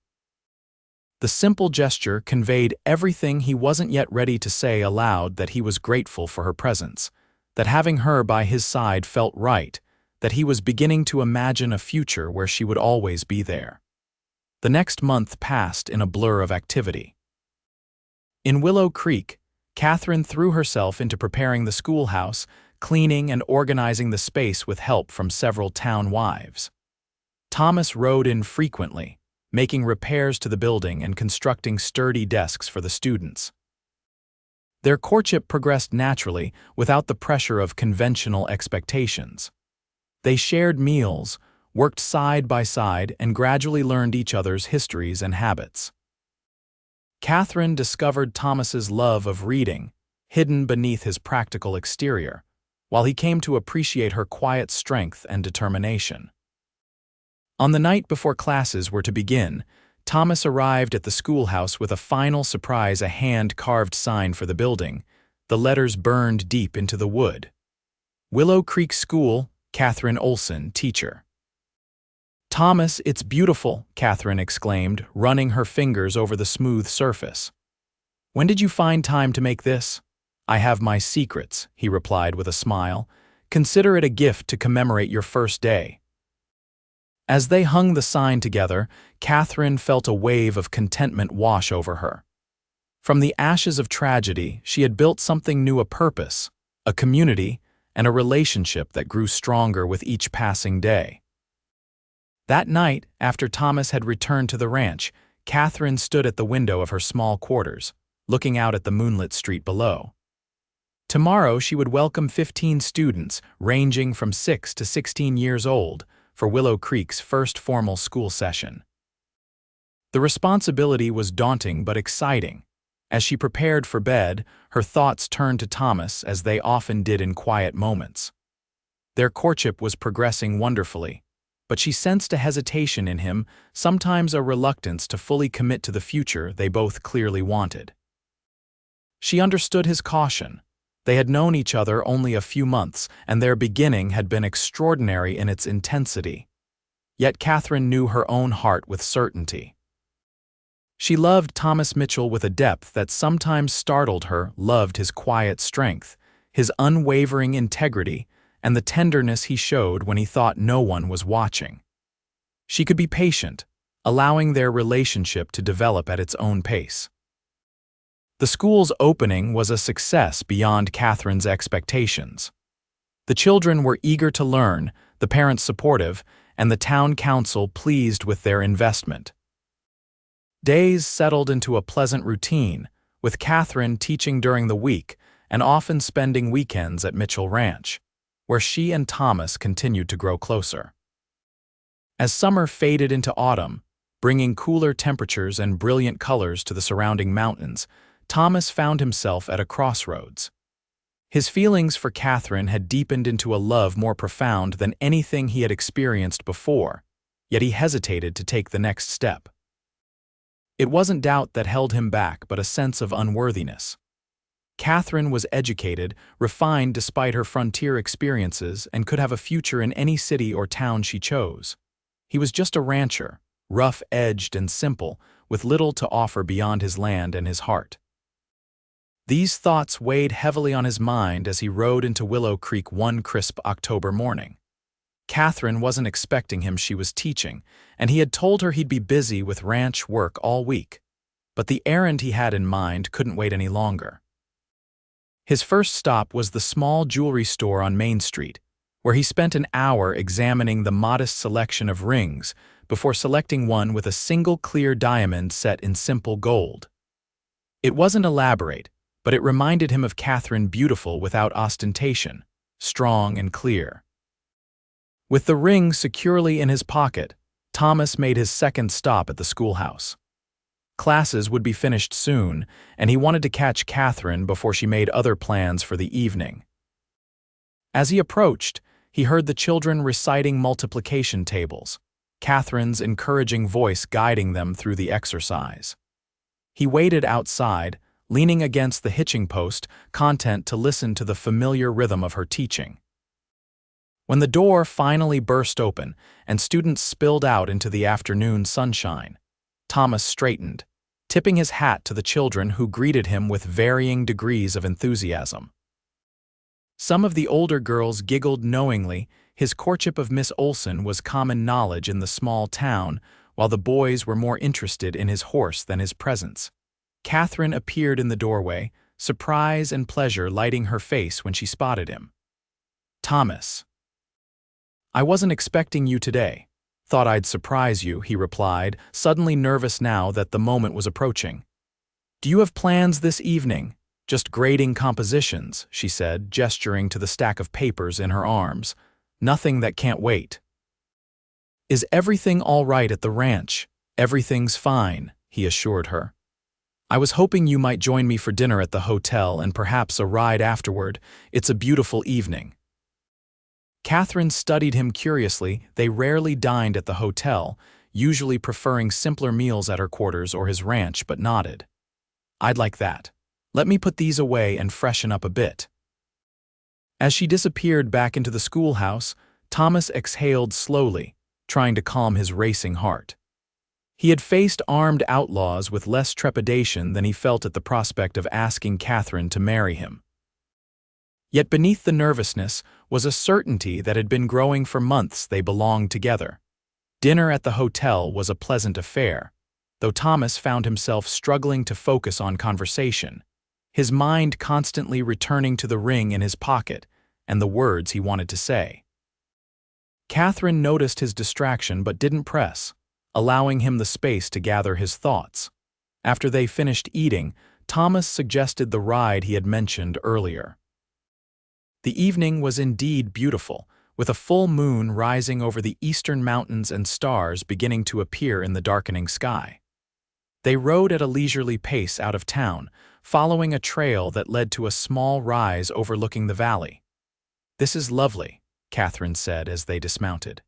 The simple gesture conveyed everything he wasn't yet ready to say aloud, that he was grateful for her presence, that having her by his side felt right, that he was beginning to imagine a future where she would always be there. The next month passed in a blur of activity. In Willow Creek, Katherine threw herself into preparing the schoolhouse, cleaning and organizing the space with help from several town wives. Thomas rode in frequently, making repairs to the building and constructing sturdy desks for the students. Their courtship progressed naturally, without the pressure of conventional expectations. They shared meals, worked side by side, and gradually learned each other's histories and habits. Katherine discovered Thomas's love of reading, hidden beneath his practical exterior, while he came to appreciate her quiet strength and determination. On the night before classes were to begin, Thomas arrived at the schoolhouse with a final surprise: a hand-carved sign for the building, the letters burned deep into the wood. "Willow Creek School, Katherine Olsen, teacher." "Thomas, it's beautiful," Katherine exclaimed, running her fingers over the smooth surface. "When did you find time to make this?" "I have my secrets," he replied with a smile. "Consider it a gift to commemorate your first day." As they hung the sign together, Katherine felt a wave of contentment wash over her. From the ashes of tragedy, she had built something new: a purpose, a community, and a relationship that grew stronger with each passing day. That night, after Thomas had returned to the ranch, Katherine stood at the window of her small quarters, looking out at the moonlit street below. Tomorrow she would welcome 15 students, ranging from 6 to 16 years old, for Willow Creek's first formal school session. The responsibility was daunting but exciting. As she prepared for bed, her thoughts turned to Thomas as they often did in quiet moments. Their courtship was progressing wonderfully, but she sensed a hesitation in him, sometimes a reluctance to fully commit to the future they both clearly wanted. She understood his caution. They had known each other only a few months, and their beginning had been extraordinary in its intensity. Yet Katherine knew her own heart with certainty. She loved Thomas Mitchell with a depth that sometimes startled her, loved his quiet strength, his unwavering integrity, and the tenderness he showed when he thought no one was watching. She could be patient, allowing their relationship to develop at its own pace. The school's opening was a success beyond Katherine's expectations. The children were eager to learn, the parents supportive, and the town council pleased with their investment. Days settled into a pleasant routine, with Katherine teaching during the week and often spending weekends at Mitchell Ranch, where she and Thomas continued to grow closer. As summer faded into autumn, bringing cooler temperatures and brilliant colors to the surrounding mountains, Thomas found himself at a crossroads. His feelings for Katherine had deepened into a love more profound than anything he had experienced before, yet he hesitated to take the next step. It wasn't doubt that held him back, but a sense of unworthiness. Katherine was educated, refined despite her frontier experiences, and could have a future in any city or town she chose. He was just a rancher, rough-edged and simple, with little to offer beyond his land and his heart. These thoughts weighed heavily on his mind as he rode into Willow Creek one crisp October morning. Katherine wasn't expecting him, she was teaching, and he had told her he'd be busy with ranch work all week. But the errand he had in mind couldn't wait any longer. His first stop was the small jewelry store on Main Street, where he spent an hour examining the modest selection of rings before selecting one with a single clear diamond set in simple gold. It wasn't elaborate, but it reminded him of Katherine, beautiful without ostentation, strong and clear. With the ring securely in his pocket, Thomas made his second stop at the schoolhouse. Classes would be finished soon, and he wanted to catch Katherine before she made other plans for the evening. As he approached, he heard the children reciting multiplication tables, Katherine's encouraging voice guiding them through the exercise. He waited outside, leaning against the hitching post, content to listen to the familiar rhythm of her teaching. When the door finally burst open and students spilled out into the afternoon sunshine, Thomas straightened, tipping his hat to the children who greeted him with varying degrees of enthusiasm. Some of the older girls giggled knowingly. His courtship of Miss Olsen was common knowledge in the small town, while the boys were more interested in his horse than his presence. Katherine appeared in the doorway, surprise and pleasure lighting her face when she spotted him. "Thomas, I wasn't expecting you today. Thought I'd surprise you," he replied, suddenly nervous now that the moment was approaching. "Do you have plans this evening?" "Just grading compositions," she said, gesturing to the stack of papers in her arms. "Nothing that can't wait." "Is everything all right at the ranch?" "Everything's fine," he assured her. "I was hoping you might join me for dinner at the hotel and perhaps a ride afterward. It's a beautiful evening." Katherine studied him curiously. They rarely dined at the hotel, usually preferring simpler meals at her quarters or his ranch, but nodded. "I'd like that. Let me put these away and freshen up a bit." As she disappeared back into the schoolhouse, Thomas exhaled slowly, trying to calm his racing heart. He had faced armed outlaws with less trepidation than he felt at the prospect of asking Katherine to marry him. Yet beneath the nervousness was a certainty that had been growing for months. They belonged together. Dinner at the hotel was a pleasant affair, though Thomas found himself struggling to focus on conversation, his mind constantly returning to the ring in his pocket and the words he wanted to say. Katherine noticed his distraction but didn't press, allowing him the space to gather his thoughts. After they finished eating, Thomas suggested the ride he had mentioned earlier. The evening was indeed beautiful, with a full moon rising over the eastern mountains and stars beginning to appear in the darkening sky. They rode at a leisurely pace out of town, following a trail that led to a small rise overlooking the valley. "This is lovely," Katherine said as they dismounted.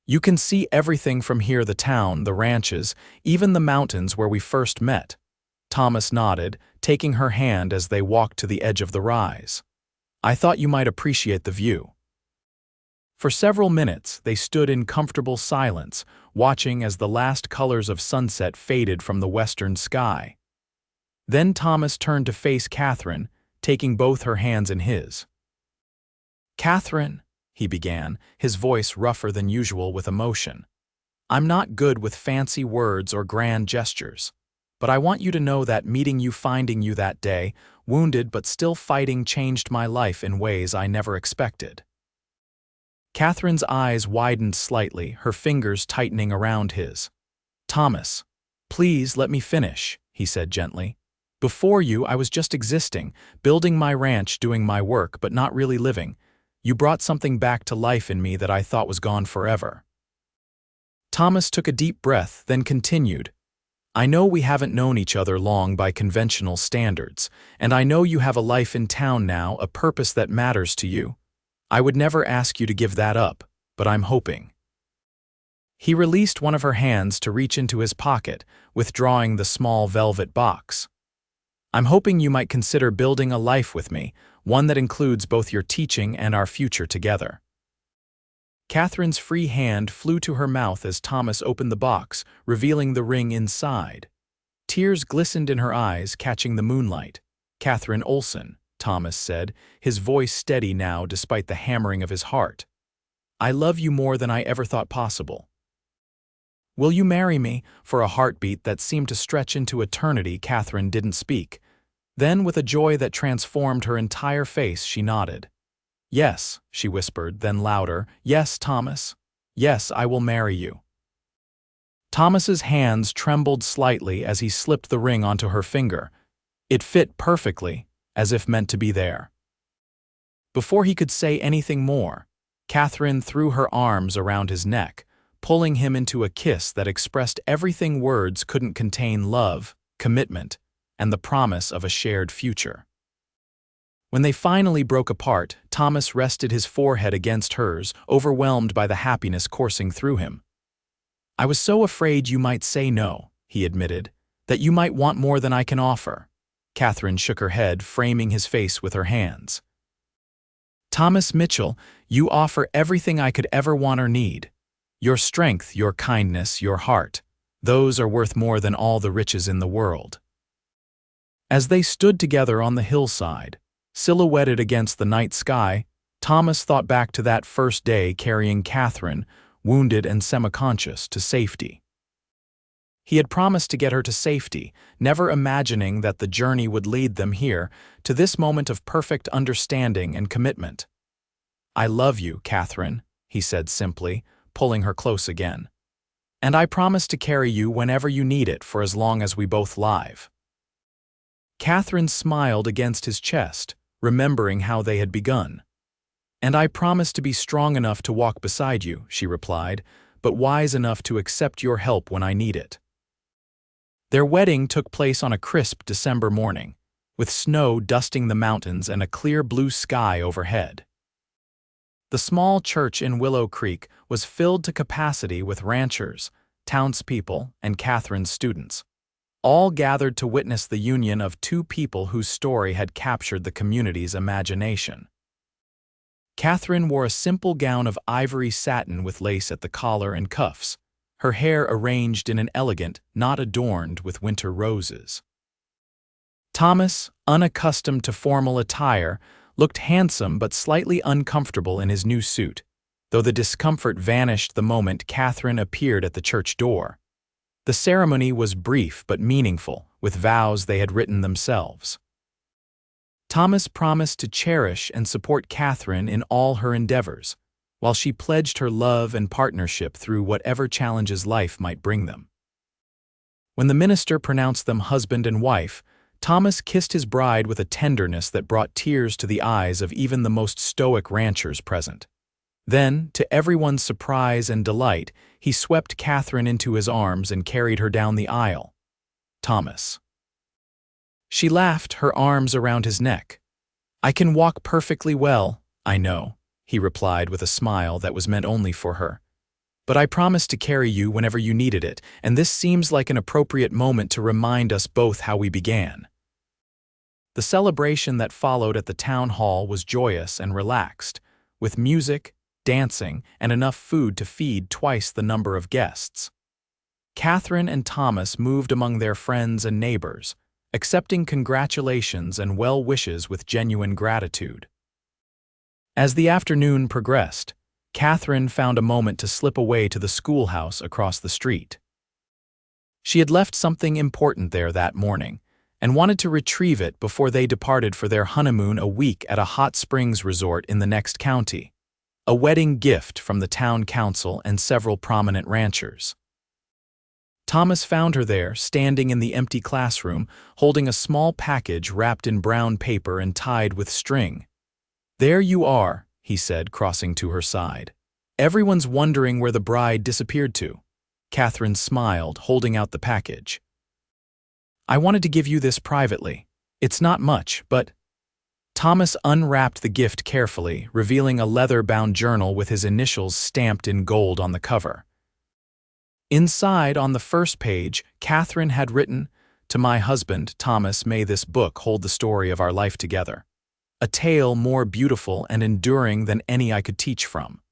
"You can see everything from here: the town, the ranches, even the mountains where we first met." Thomas nodded, taking her hand as they walked to the edge of the rise. "I thought you might appreciate the view." For several minutes, they stood in comfortable silence, watching as the last colors of sunset faded from the western sky. Then Thomas turned to face Katherine, taking both her hands in his. "Katherine," he began, his voice rougher than usual with emotion, "I'm not good with fancy words or grand gestures, but I want you to know that meeting you, finding you that day, wounded but still fighting, changed my life in ways I never expected." Katherine's eyes widened slightly, her fingers tightening around his. "Thomas, please let me finish," he said gently. "Before you, I was just existing, building my ranch, doing my work, but not really living. You brought something back to life in me that I thought was gone forever." Thomas took a deep breath, then continued, "I know we haven't known each other long by conventional standards, and I know you have a life in town now, a purpose that matters to you. I would never ask you to give that up, but I'm hoping." He released one of her hands to reach into his pocket, withdrawing the small velvet box. "I'm hoping you might consider building a life with me, one that includes both your teaching and our future together." Katherine's free hand flew to her mouth as Thomas opened the box, revealing the ring inside. Tears glistened in her eyes, catching the moonlight. "Katherine Olsen," Thomas said, his voice steady now despite the hammering of his heart. "I love you more than I ever thought possible. Will you marry me?" For a heartbeat that seemed to stretch into eternity, Katherine didn't speak. Then, with a joy that transformed her entire face, she nodded. "Yes," she whispered, then louder, "Yes, Thomas. Yes, I will marry you." Thomas's hands trembled slightly as he slipped the ring onto her finger. It fit perfectly, as if meant to be there. Before he could say anything more, Katherine threw her arms around his neck, pulling him into a kiss that expressed everything words couldn't contain: love, commitment, and the promise of a shared future. When they finally broke apart, Thomas rested his forehead against hers, overwhelmed by the happiness coursing through him. "I was so afraid you might say no," he admitted, "that you might want more than I can offer." Katherine shook her head, framing his face with her hands. "Thomas Mitchell, you offer everything I could ever want or need. Your strength, your kindness, your heart, those are worth more than all the riches in the world." As they stood together on the hillside, silhouetted against the night sky, Thomas thought back to that first day carrying Katherine, wounded and semi-conscious, to safety. He had promised to get her to safety, never imagining that the journey would lead them here, to this moment of perfect understanding and commitment. "I love you, Katherine," he said simply, pulling her close again. "And I promise to carry you whenever you need it for as long as we both live." Katherine smiled against his chest, remembering how they had begun. "And I promise to be strong enough to walk beside you," she replied, "but wise enough to accept your help when I need it." Their wedding took place on a crisp December morning, with snow dusting the mountains and a clear blue sky overhead. The small church in Willow Creek was filled to capacity with ranchers, townspeople, and Katherine's students, all gathered to witness the union of two people whose story had captured the community's imagination. Katherine wore a simple gown of ivory satin with lace at the collar and cuffs, her hair arranged in an elegant knot adorned with winter roses. Thomas, unaccustomed to formal attire, looked handsome but slightly uncomfortable in his new suit, though the discomfort vanished the moment Katherine appeared at the church door. The ceremony was brief but meaningful, with vows they had written themselves. Thomas promised to cherish and support Katherine in all her endeavors, while she pledged her love and partnership through whatever challenges life might bring them. When the minister pronounced them husband and wife, Thomas kissed his bride with a tenderness that brought tears to the eyes of even the most stoic ranchers present. Then, to everyone's surprise and delight, he swept Katherine into his arms and carried her down the aisle. Thomas. She laughed, her arms around his neck. "I can walk perfectly well, I know," he replied with a smile that was meant only for her. "But I promised to carry you whenever you needed it, and this seems like an appropriate moment to remind us both how we began." The celebration that followed at the town hall was joyous and relaxed, with music, dancing, and enough food to feed twice the number of guests. Katherine and Thomas moved among their friends and neighbors, accepting congratulations and well wishes with genuine gratitude. As the afternoon progressed, Katherine found a moment to slip away to the schoolhouse across the street. She had left something important there that morning, and wanted to retrieve it before they departed for their honeymoon a week at a hot springs resort in the next county. A wedding gift from the town council and several prominent ranchers. Thomas found her there, standing in the empty classroom, holding a small package wrapped in brown paper and tied with string. "There you are," he said, crossing to her side. "Everyone's wondering where the bride disappeared to." Katherine smiled, holding out the package. "I wanted to give you this privately. It's not much, but—" Thomas unwrapped the gift carefully, revealing a leather-bound journal with his initials stamped in gold on the cover. Inside, on the first page, Katherine had written, "To my husband, Thomas, may this book hold the story of our life together. A tale more beautiful and enduring than any I could teach from."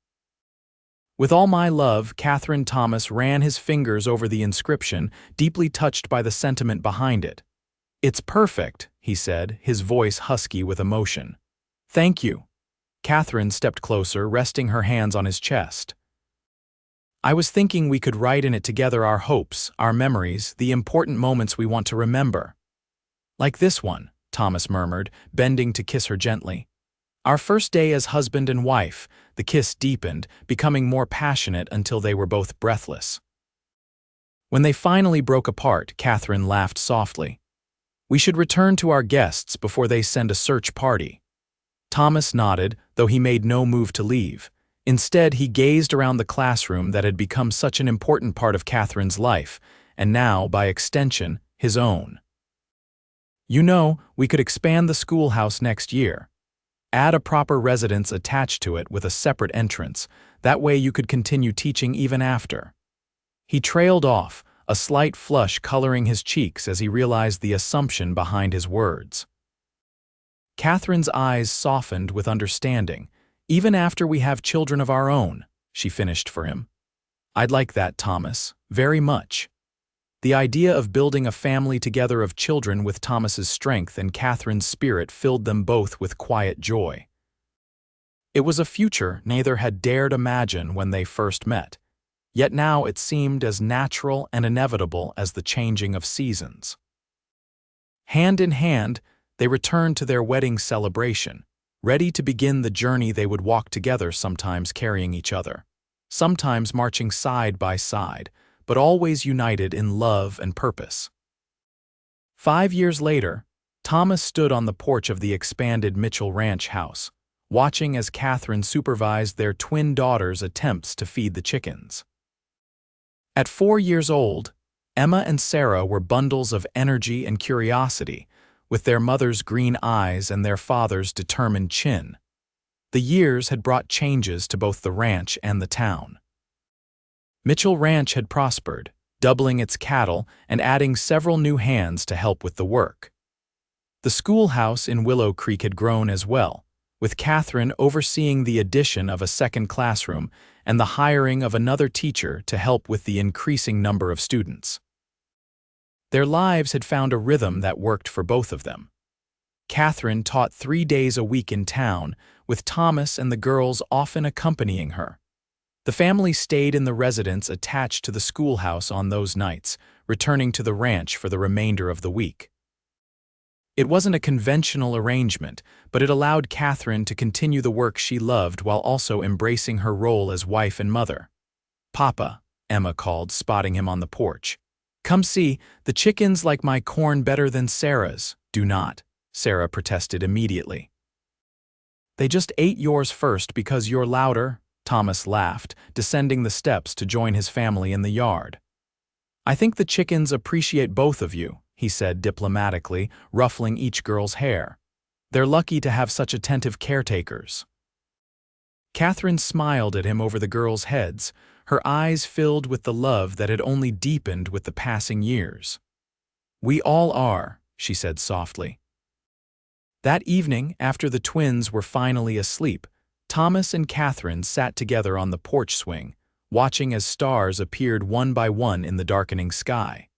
With all my love, Katherine. Thomas ran his fingers over the inscription, deeply touched by the sentiment behind it. "It's perfect," he said, his voice husky with emotion. "Thank you." Katherine stepped closer, resting her hands on his chest. "I was thinking we could write in it together our hopes, our memories, the important moments we want to remember." "Like this one," Thomas murmured, bending to kiss her gently. "Our first day as husband and wife." The kiss deepened, becoming more passionate until they were both breathless. When they finally broke apart, Katherine laughed softly. "We should return to our guests before they send a search party." Thomas nodded, though he made no move to leave. Instead, he gazed around the classroom that had become such an important part of Katherine's life, and now, by extension, his own. "You know, we could expand the schoolhouse next year. Add a proper residence attached to it with a separate entrance. That way you could continue teaching even after." He trailed off, a slight flush coloring his cheeks as he realized the assumption behind his words. Katherine's eyes softened with understanding. "Even after we have children of our own," she finished for him. "I'd like that, Thomas, very much." The idea of building a family together of children with Thomas's strength and Katherine's spirit filled them both with quiet joy. It was a future neither had dared imagine when they first met, yet now it seemed as natural and inevitable as the changing of seasons. Hand in hand, they returned to their wedding celebration, ready to begin the journey they would walk together, sometimes carrying each other, sometimes marching side by side, but always united in love and purpose. 5 years later, Thomas stood on the porch of the expanded Mitchell Ranch house, watching as Katherine supervised their twin daughters' attempts to feed the chickens. At 4 years old, Emma and Sarah were bundles of energy and curiosity, with their mother's green eyes and their father's determined chin. The years had brought changes to both the ranch and the town. Mitchell Ranch had prospered, doubling its cattle and adding several new hands to help with the work. The schoolhouse in Willow Creek had grown as well, with Katherine overseeing the addition of a second classroom and the hiring of another teacher to help with the increasing number of students. Their lives had found a rhythm that worked for both of them. Katherine taught 3 days a week in town, with Thomas and the girls often accompanying her. The family stayed in the residence attached to the schoolhouse on those nights, returning to the ranch for the remainder of the week. It wasn't a conventional arrangement, but it allowed Katherine to continue the work she loved while also embracing her role as wife and mother. "Papa," Emma called, spotting him on the porch. "Come see, the chickens like my corn better than Sarah's," Do not, Sarah protested immediately. They just ate yours first because you're louder, Thomas laughed, descending the steps to join his family in the yard. I think the chickens appreciate both of you, he said diplomatically, ruffling each girl's hair. They're lucky to have such attentive caretakers. Katherine smiled at him over the girls' heads, her eyes filled with the love that had only deepened with the passing years. We all are, she said softly. That evening, after the twins were finally asleep, Thomas and Katherine sat together on the porch swing, watching as stars appeared one by one in the darkening sky.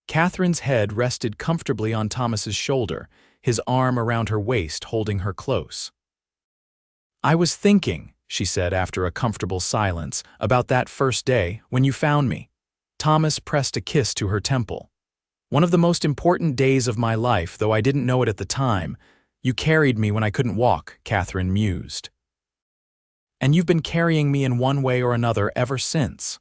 Katherine's head rested comfortably on Thomas's shoulder, his arm around her waist holding her close. I was thinking, she said after a comfortable silence, about that first day when you found me. Thomas pressed a kiss to her temple. One of the most important days of my life, though I didn't know it at the time. You carried me when I couldn't walk, Katherine mused. And you've been carrying me in one way or another ever since.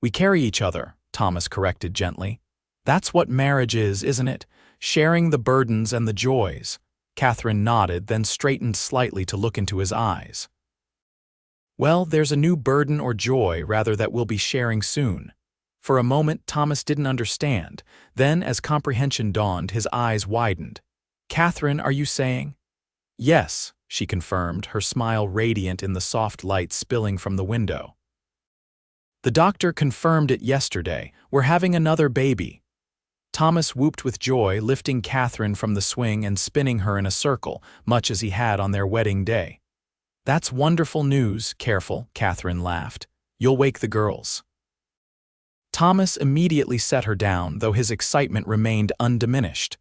We carry each other, Thomas corrected gently. That's what marriage is, isn't it? Sharing the burdens and the joys. Katherine nodded, then straightened slightly to look into his eyes. Well, there's a new burden or joy, rather, that we'll be sharing soon. For a moment, Thomas didn't understand. Then, as comprehension dawned, his eyes widened. Katherine, are you saying? Yes, she confirmed, her smile radiant in the soft light spilling from the window. The doctor confirmed it yesterday. We're having another baby. Thomas whooped with joy, lifting Katherine from the swing and spinning her in a circle, much as he had on their wedding day. That's wonderful news, careful, Katherine laughed. You'll wake the girls. Thomas immediately set her down, though his excitement remained undiminished.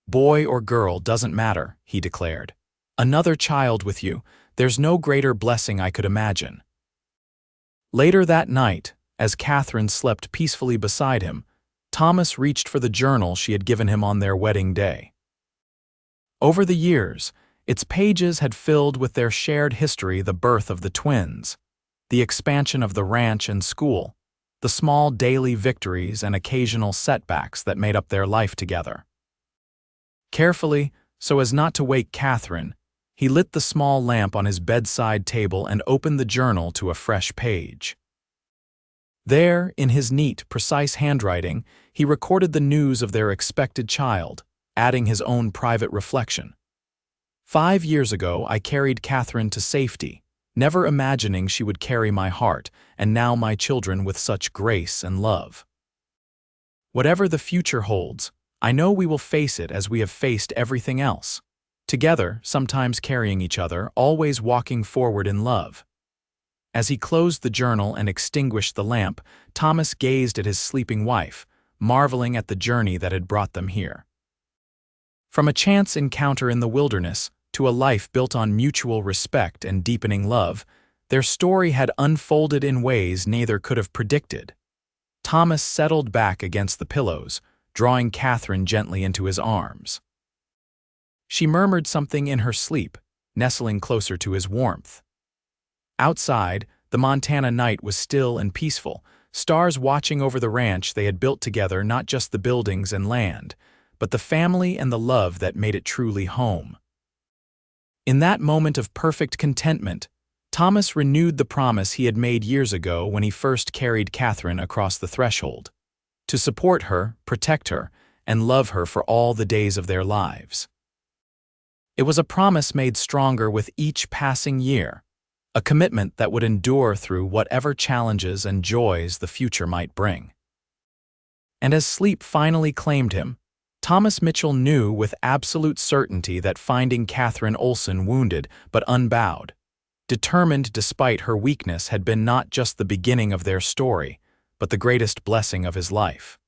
Boy or girl doesn't matter, he declared. Another child with you, there's no greater blessing I could imagine. Later that night, as Katherine slept peacefully beside him, Thomas reached for the journal she had given him on their wedding day. Over the years, its pages had filled with their shared history: the birth of the twins, the expansion of the ranch and school, the small daily victories and occasional setbacks that made up their life together. Carefully, so as not to wake Katherine, he lit the small lamp on his bedside table and opened the journal to a fresh page. There, in his neat, precise handwriting, he recorded the news of their expected child, adding his own private reflection. 5 years ago, I carried Katherine to safety, never imagining she would carry my heart, and now my children with such grace and love. Whatever the future holds, I know we will face it as we have faced everything else. Together, sometimes carrying each other, always walking forward in love. As he closed the journal and extinguished the lamp, Thomas gazed at his sleeping wife, marveling at the journey that had brought them here. From a chance encounter in the wilderness to a life built on mutual respect and deepening love, their story had unfolded in ways neither could have predicted. Thomas settled back against the pillows, drawing Katherine gently into his arms. She murmured something in her sleep, nestling closer to his warmth. Outside, the Montana night was still and peaceful, stars watching over the ranch they had built together, not just the buildings and land, but the family and the love that made it truly home. In that moment of perfect contentment, Thomas renewed the promise he had made years ago when he first carried Katherine across the threshold: to support her, protect her, and love her for all the days of their lives. It was a promise made stronger with each passing year, a commitment that would endure through whatever challenges and joys the future might bring. And as sleep finally claimed him, Thomas Mitchell knew with absolute certainty that finding Katherine Olsen wounded but unbowed, determined despite her weakness, had been not just the beginning of their story, but the greatest blessing of his life.